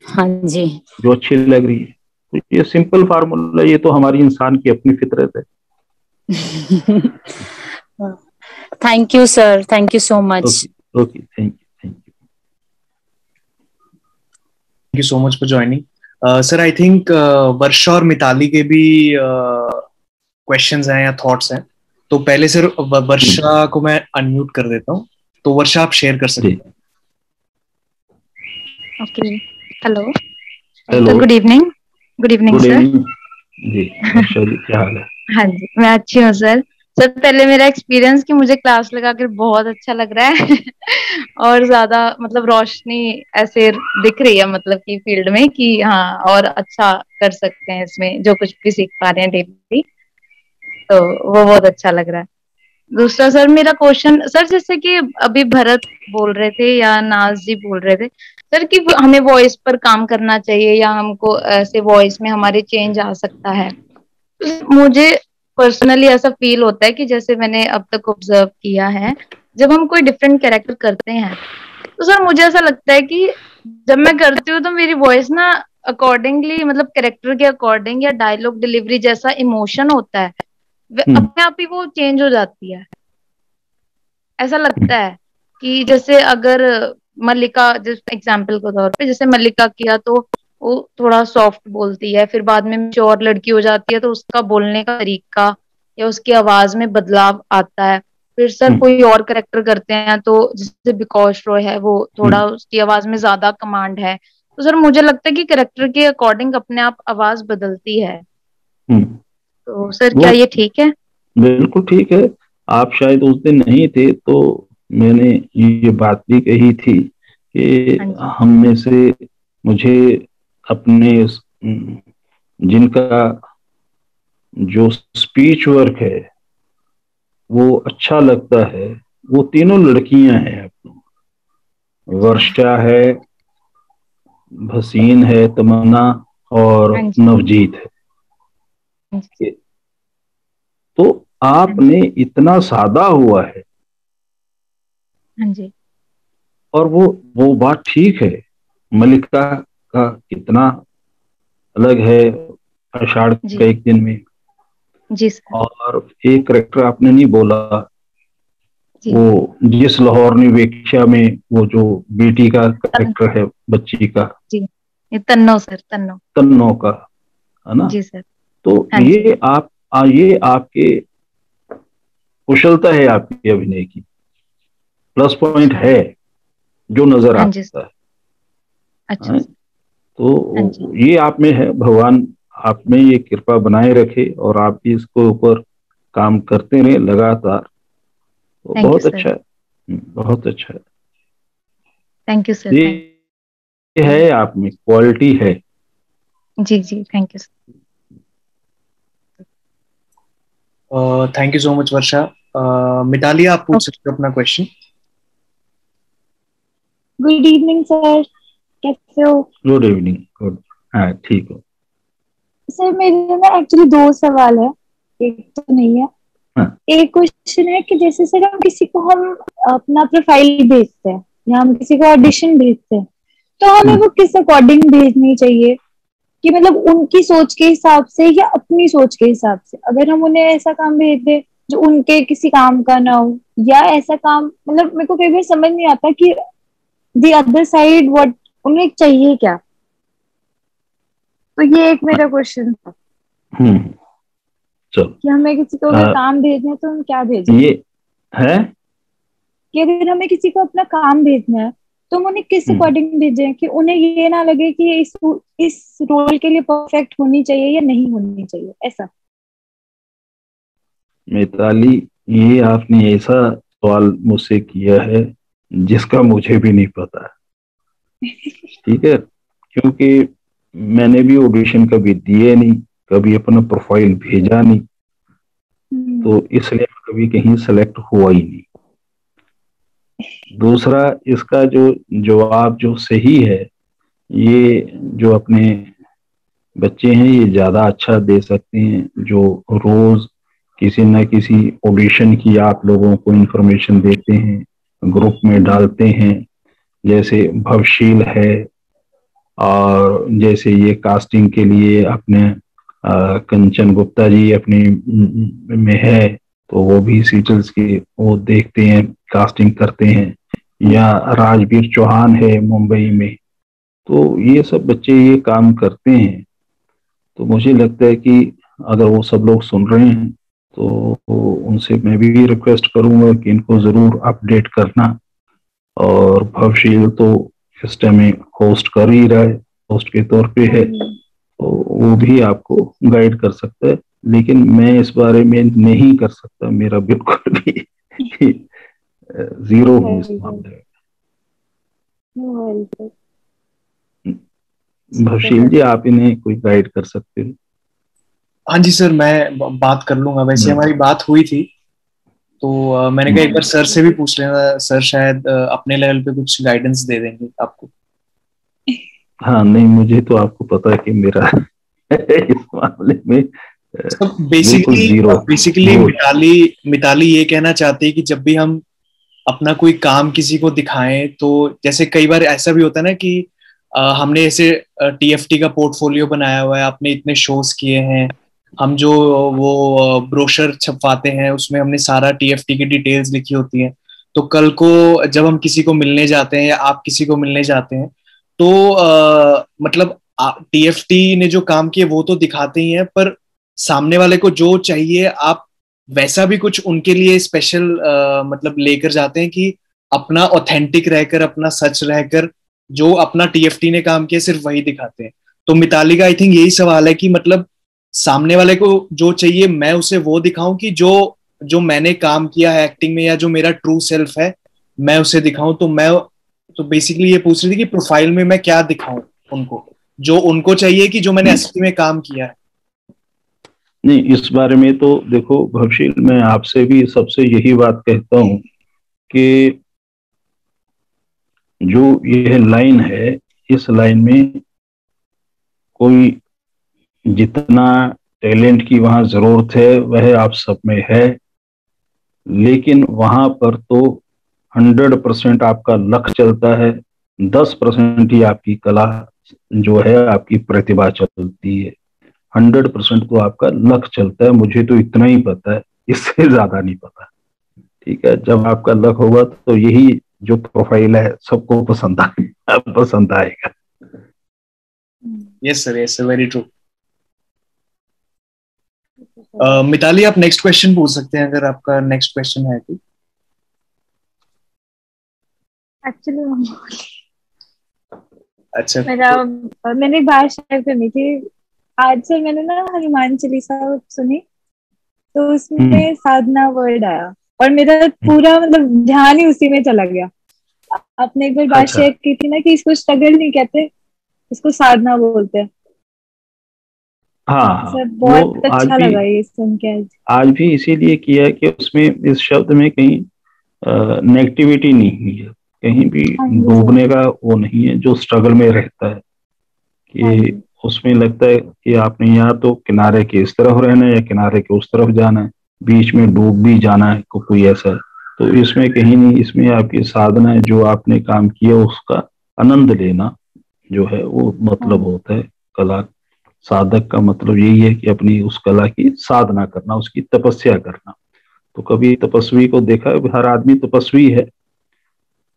हाँ जी, जो अच्छी लग रही है। तो ये सिंपल फार्मूला, ये तो हमारी इंसान की अपनी फितरत है। Thank you sir, thank you so much. Okay, thank you so much for joining sir. I think Varsha और मिताली के भी क्वेश्चंस हैं या थॉट्स हैं, तो पहले सर वर्षा को मैं अनम्यूट कर देता हूँ, तो वर्षा आप शेयर कर सकते हैं। Okay, hello sir, good evening. Good evening sir. जी वर्षा जी, क्या हाल है? हाँ जी, मैं अच्छी हूँ सर। सर पहले मेरा एक्सपीरियंस कि मुझे क्लास लगाकर बहुत अच्छा लग रहा है और ज्यादा मतलब रोशनी ऐसे दिख रही है, मतलब कि फील्ड में कि हाँ और अच्छा कर सकते हैं इसमें, जो कुछ भी सीख पा रहे हैं डेली, तो वो बहुत अच्छा लग रहा है। दूसरा सर, मेरा क्वेश्चन सर, जैसे कि अभी भरत बोल रहे थे या नाज जी बोल रहे थे सर कि हमें वॉइस पर काम करना चाहिए या हमको ऐसे वॉइस में हमारे चेंज आ सकता है। मुझे पर्सनली ऐसा फील होता है कि जैसे मैंने अब तक ऑब्जर्व किया है, जब हम कोई डिफरेंट कैरेक्टर करते हैं तो सर मुझे ऐसा लगता है कि जब मैं करती हूँ तो मेरी वॉइस ना अकॉर्डिंगली, मतलब कैरेक्टर के अकॉर्डिंग या डायलॉग डिलीवरी जैसा इमोशन होता है अपने आप ही वो चेंज हो जाती है। ऐसा लगता है कि जैसे अगर मल्लिका, जिस एग्जाम्पल के तौर पे जैसे मल्लिका किया तो वो थोड़ा सॉफ्ट बोलती है, फिर बाद में मैच्योर लड़की हो जाती है तो उसका बोलने का तरीका या उसकी आवाज में बदलाव आता है। फिर सर कोई और करेक्टर करते हैं तो जैसे विकास रॉय है, वो थोड़ा उसकी आवाज में ज्यादा कमांड है, तो सर मुझे लगता है कि करेक्टर के अकॉर्डिंग अपने आप आवाज बदलती है। तो सर क्या ये ठीक है? बिल्कुल ठीक है। आप शायद उस दिन नहीं थे तो मैंने ये बात भी कही थी कि हम में से मुझे अपने जिनका जो स्पीच वर्क है वो अच्छा लगता है, वो तीनों लड़कियां हैं। वर्षा है, भसीन है, तमन्ना और नवजीत है। तो आपने इतना सादा हुआ है, और वो बात ठीक है। मल्लिका का कितना अलग है आषाढ़ का एक दिन में जी सर। और एक करेक्टर आपने नहीं बोला, वो जिस लाहौर निवेक्षा में वो जो बेटी का करेक्टर है, बच्ची का, जी तन्नो सर, तन्नो का, है ना? जी सर। तो ये आपके कुशलता है, आपकी अभिनय की प्लस पॉइंट है जो नजर आता है। अच्छा। तो ये आप में है, भगवान आप में ये कृपा बनाए रखे और आप भी इसको ऊपर काम करते रहे लगातार, तो बहुत अच्छा है, बहुत अच्छा है। Thank you sir. ये है आप में क्वालिटी है। जी जी, thank you. Thank you so much Varsha. Mitali, आप पूछ सकते हो अपना क्वेश्चन। गुड इवनिंग सर, कैसे हो? Good evening. गुड, हाँ ठीक हो। सर मेरे ना एक्चुअली दो सवाल है, एक तो नहीं है। हाँ। एक क्वेश्चन है कि जैसे सर हम अपना प्रोफाइल भेजते हैं या हम किसी को ऑडिशन भेजते हैं, तो हमें वो किस अकॉर्डिंग भेजनी चाहिए? कि मतलब उनकी सोच के हिसाब से या अपनी सोच के हिसाब से? अगर हम उन्हें ऐसा काम भेज दे जो उनके किसी काम का ना हो, या ऐसा काम, मतलब मेरे को कई बार समझ नहीं आता कि द अदर साइड व्हाट उन्हें चाहिए क्या। तो ये एक मेरा क्वेश्चन था चलो, कि हमें किसी को अगर काम भेजना है तो हम क्या भेजें? ये है कि अगर हमें किसी को अपना काम भेजना है तो हम उन्हें किस अकॉर्डिंग भेजें कि उन्हें ये ना लगे कि ये इस रोल के लिए परफेक्ट होनी चाहिए या नहीं होनी चाहिए, ऐसा। मिताली, ये आपने ऐसा सवाल मुझसे किया है जिसका मुझे भी नहीं पता। ठीक है, क्योंकि मैंने भी ऑडिशन कभी दिए नहीं, कभी अपना प्रोफाइल भेजा नहीं, तो इसलिए कभी कहीं सेलेक्ट हुआ ही नहीं। दूसरा, इसका जो जवाब जो सही है, ये जो अपने बच्चे हैं ये ज्यादा अच्छा दे सकते हैं, जो रोज किसी न किसी ऑडिशन की आप लोगों को इंफॉर्मेशन देते हैं, ग्रुप में डालते हैं। जैसे भवशील है, और जैसे ये कास्टिंग के लिए अपने कंचन गुप्ता जी अपनी में है, तो वो भी सीरियल्स के वो देखते हैं, कास्टिंग करते हैं। या राजवीर चौहान है मुंबई में, तो ये सब बच्चे ये काम करते हैं। तो मुझे लगता है कि अगर वो सब लोग सुन रहे हैं तो उनसे मैं भी रिक्वेस्ट करूंगा कि इनको जरूर अपडेट करना। और भवशील तो इस टाइम होस्ट कर ही रहा है, होस्ट के तौर पे है, तो वो भी आपको गाइड कर सकता है। लेकिन मैं इस बारे में नहीं कर सकता, मेरा बिल्कुल भी जीरो हूँ इस मामले में। भवशील जी, आप इन्हें कोई गाइड कर सकते हो? हाँ जी सर, मैं बात कर लूंगा। वैसे हमारी बात हुई थी, तो मैंने कहा एक बार सर से भी पूछ लेना, सर शायद अपने लेवल पे कुछ गाइडेंस दे देंगे आपको। हाँ नहीं, मुझे तो आपको पता है कि मेरा इस मामले में बेसिकली मिताली ये कहना चाहती है कि जब भी हम अपना कोई काम किसी को दिखाएं, तो जैसे कई बार ऐसा भी होता है ना कि हमने ऐसे टीएफटी का पोर्टफोलियो बनाया हुआ है, आपने इतने शोज किए हैं, हम जो वो ब्रोशर छपवाते हैं उसमें हमने सारा टीएफटी की डिटेल्स लिखी होती हैं। तो कल को जब हम किसी को मिलने जाते हैं या आप किसी को मिलने जाते हैं, तो मतलब टीएफटी ने जो काम किए वो तो दिखाते ही हैं, पर सामने वाले को जो चाहिए आप वैसा भी कुछ उनके लिए स्पेशल मतलब लेकर जाते हैं कि अपना ऑथेंटिक रहकर, अपना सच रहकर, जो अपना टीएफटी ने काम किया सिर्फ वही दिखाते हैं। तो मिताली का आई थिंक यही सवाल है कि मतलब सामने वाले को जो चाहिए मैं उसे वो दिखाऊं, कि जो जो मैंने काम किया है एक्टिंग में या जो मेरा ट्रू सेल्फ है मैं उसे दिखाऊं। तो बेसिकली ये पूछ रही थी कि प्रोफाइल में मैं क्या दिखाऊं उनको, जो उनको चाहिए कि जो मैंने असली में काम किया है। नहीं, इस बारे में तो देखो भवशील, मैं आपसे भी सबसे यही बात कहता हूं कि जो यह लाइन है, इस लाइन में कोई जितना टैलेंट की वहां जरूरत है वह आप सब में है, लेकिन वहां पर तो 100% आपका लक चलता है, 10% ही आपकी कला जो है, आपकी प्रतिभा चलती है। 100% तो आपका लक चलता है। मुझे तो इतना ही पता है, इससे ज्यादा नहीं पता। ठीक है, जब आपका लक होगा तो यही जो प्रोफाइल है सबको पसंद आएगा। Yes sir, very true. Mitali, आप नेक्स्ट क्वेश्चन पूछ सकते हैं अगर आपका नेक्स्ट क्वेश्चन है तो। एक्चुअली अच्छा, मैंने एक बात शेयर करनी थी। आज से मैंने ना हनुमान चालीसा सुनी, तो उसमें साधना वर्ड आया और मेरा पूरा मतलब ध्यान ही उसी में चला गया। आपने एक बार बात शेयर की थी ना कि इसको स्ट्रगल नहीं कहते, इसको साधना बोलते हैं। हाँ, सर वो बहुत आज अच्छा भी लगा ये सुन के आज। आज भी इसीलिए किया है कि उसमें इस शब्द में कहीं नेगेटिविटी नहीं हुई है, कहीं भी हाँ जी सर। डूबने का वो नहीं है। जो स्ट्रगल में रहता है हाँ कि जी। उसमें लगता है कि आपने या तो किनारे के इस तरफ रहना है या किनारे के उस तरफ जाना है, बीच में डूब भी जाना है कोई ऐसा। तो इसमें कहीं नहीं, इसमें आपकी साधना है, जो आपने काम किया उसका आनंद लेना जो है वो मतलब हाँ होता है कला। साधक का मतलब यही है कि अपनी उस कला की साधना करना, उसकी तपस्या करना। तो कभी तपस्वी को देखा, हर आदमी तपस्वी है,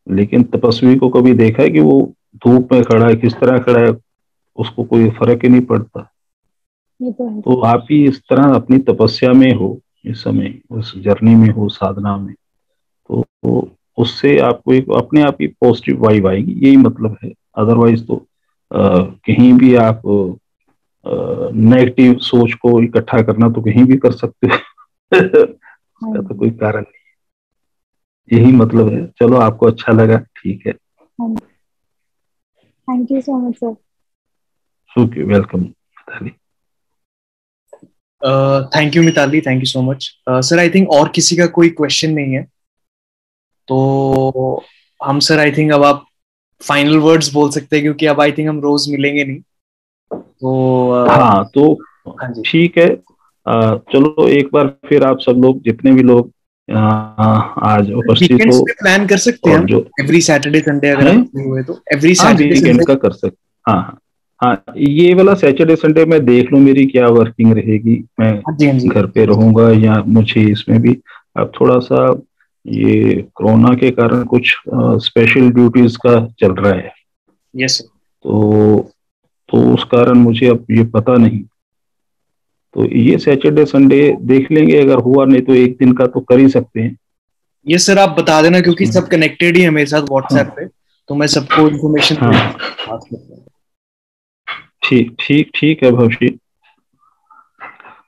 लेकिन तपस्वी को कभी देखा है कि वो धूप में खड़ा है, किस तरह खड़ा है, उसको कोई फर्क ही नहीं पड़ता। ये तो है तो सर। आप भी इस तरह अपनी तपस्या में हो, इस समय उस जर्नी में हो, साधना में, तो उससे आपको एक अपने आप ही पॉजिटिव वाइब आएगी, यही मतलब है। अदरवाइज तो कहीं भी आप नेगेटिव सोच को इकट्ठा करना तो कहीं भी कर सकते हो हाँ उसका तो जी। कोई कारण नहीं, यही मतलब है। चलो, आपको अच्छा लगा, ठीक है। हाँ, thank you so much sir. Okay, welcome Mitali. Thank you Mitali, thank you so much. Sir I think और किसी का कोई क्वेश्चन नहीं है, तो हम सर आई थिंक अब आप फाइनल वर्ड्स बोल सकते हैं, क्योंकि अब आई थिंक हम रोज मिलेंगे नहीं। तो हाँ, तो हाँ जी। ठीक है। चलो एक बार फिर आप सब लोग, जितने भी लोग आज उपस्थित हो, वीकेंड्स पे प्लान कर सकते हैं और हम, जो एवरी सैटरडे संडे अगर है, आप फ्री हुए तो एवरी हाँ सैटरडे वीकेंड संडे। का कर सकते। हाँ हाँ हाँ, ये वाला सैटरडे संडे मैं देख लूँ मेरी क्या वर्किंग रहेगी, मैं हाँ जी, हाँ जी। घर पे रहूंगा या मुझे इसमें भी अब थोड़ा सा ये कोरोना के कारण कुछ स्पेशल ड्यूटीज का चल रहा है। Yes sir. तो उस कारण मुझे अब ये पता नहीं, तो ये सैटरडे संडे देख लेंगे, अगर हुआ नहीं तो एक दिन का तो कर ही सकते हैं। यस सर, आप बता देना, क्योंकि इसमें सब कनेक्टेड ही है मेरे साथ हाँ व्हाट्सएप पे, तो मैं सबको इन्फॉर्मेशन दे हाँ, पास करता हूँ। ठीक ठीक ठीक है भवशी।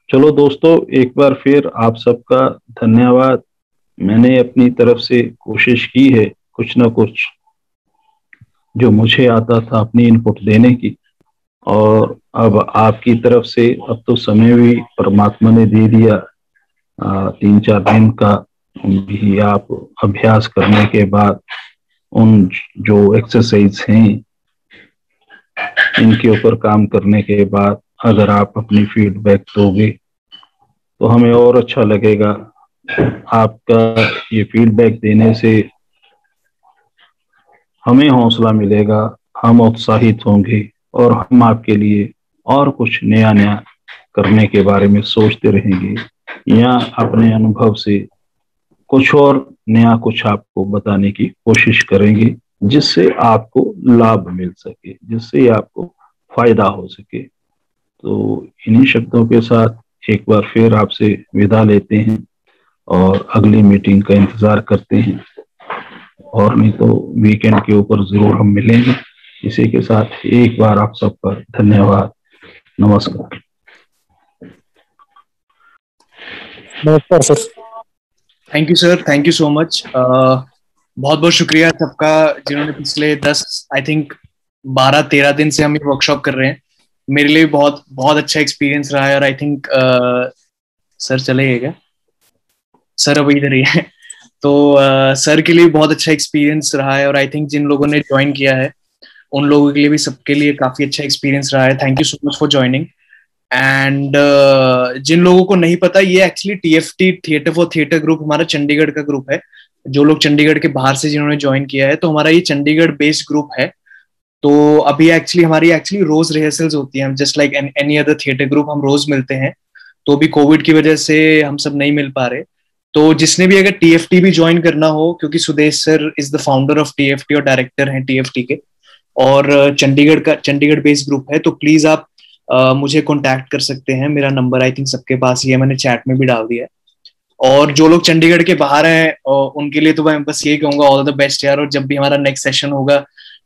चलो दोस्तों, एक बार फिर आप सबका धन्यवाद। मैंने अपनी तरफ से कोशिश की है कुछ ना कुछ जो मुझे आता था अपनी इनपुट देने की, और अब आपकी तरफ से अब तो समय भी परमात्मा ने दे दिया 3-4 दिन का भी। आप अभ्यास करने के बाद उन जो एक्सरसाइज हैं इनके ऊपर काम करने के बाद अगर आप अपनी फीडबैक दोगे तो हमें और अच्छा लगेगा। आपका ये फीडबैक देने से हमें हौसला मिलेगा, हम उत्साहित होंगे और हम आपके लिए और कुछ नया नया करने के बारे में सोचते रहेंगे, या अपने अनुभव से कुछ और नया कुछ आपको बताने की कोशिश करेंगे, जिससे आपको लाभ मिल सके, जिससे आपको फायदा हो सके। तो इन्हीं शब्दों के साथ एक बार फिर आपसे विदा लेते हैं और अगली मीटिंग का इंतजार करते हैं, और नहीं तो वीकेंड के ऊपर जरूर हम मिलेंगे। इसी के साथ एक बार आप सबका धन्यवाद, नमस्कार। नमस्कार sir. Thank you sir, thank you so much. बहुत बहुत शुक्रिया सबका, जिन्होंने पिछले 10 आई थिंक 12-13 दिन से हम ये वर्कशॉप कर रहे हैं। मेरे लिए बहुत बहुत अच्छा एक्सपीरियंस रहा है, और आई थिंक सर चले गए क्या? सर अब इधर ही है। तो सर के लिए बहुत अच्छा एक्सपीरियंस रहा है, और आई थिंक जिन लोगों ने ज्वाइन किया है उन लोगों के लिए भी, सबके लिए काफी अच्छा एक्सपीरियंस रहा है। Thank you so much for joining. And जिन लोगों को नहीं पता, ये actually TFT, theatre for theatre group, हमारा चंडीगढ़ का ग्रुप है। जो लोग चंडीगढ़ के बाहर से जिन्होंने ज्वाइन किया है, तो हमारा ये चंडीगढ़ बेस्ड ग्रुप है। तो अभी हमारी रोज रिहर्सल्स होती हैं, just like any other theatre group, हम रोज मिलते हैं। तो अभी कोविड की वजह से हम सब नहीं मिल पा रहे। तो जिसने भी अगर TFT भी ज्वाइन करना हो, क्योंकि Sudesh sir is the founder of TFT और डायरेक्टर हैं TFT के, और चंडीगढ़ बेस्ड ग्रुप है, तो प्लीज आप मुझे कांटेक्ट कर सकते हैं। मेरा नंबर आई थिंक सबके पास ही है, मैंने चैट में भी डाल दिया है। और जो लोग चंडीगढ़ के बाहर हैं उनके लिए तो मैं बस यही कहूंगा, ऑल द बेस्ट यार। और जब भी हमारा नेक्स्ट सेशन होगा,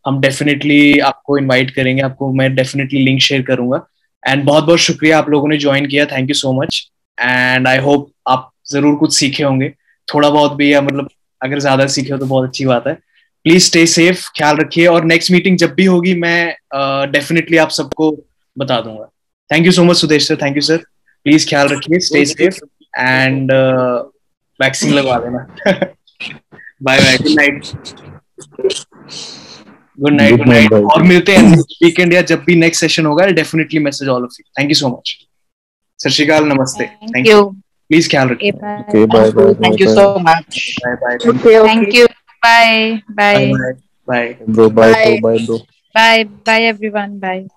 हम डेफिनेटली आपको इनवाइट करेंगे, आपको मैं डेफिनेटली लिंक शेयर करूंगा। एंड बहुत बहुत शुक्रिया आप लोगों ने ज्वाइन किया, thank you so much. And I hope आप जरूर कुछ सीखे होंगे, थोड़ा बहुत भी, या मतलब अगर ज्यादा सीखे हो तो बहुत अच्छी बात है। प्लीज स्टे सेफ, ख्याल रखिए, और नेक्स्ट मीटिंग जब भी होगी मैं डेफिनेटली आप सबको बता दूंगा। Thank you so much Sudesh sir, thank you sir. Please ख्याल रखिए, स्टे सेफ एंड वैक्सीन लगवा देना। Bye bye, good night, good night, good night. और मिलते हैं नेक्स्ट वीकेंड या जब भी नेक्स्ट सेशन होगा, I definitely message all of you. Thank you so much. Sat Sri Akal, नमस्ते, थैंक यू। प्लीज ख्याल रखिए। Okay, bye bye, thank you so much. Bye bye, thank you, bye bye bye bro, bye bro, bye bye everyone, bye.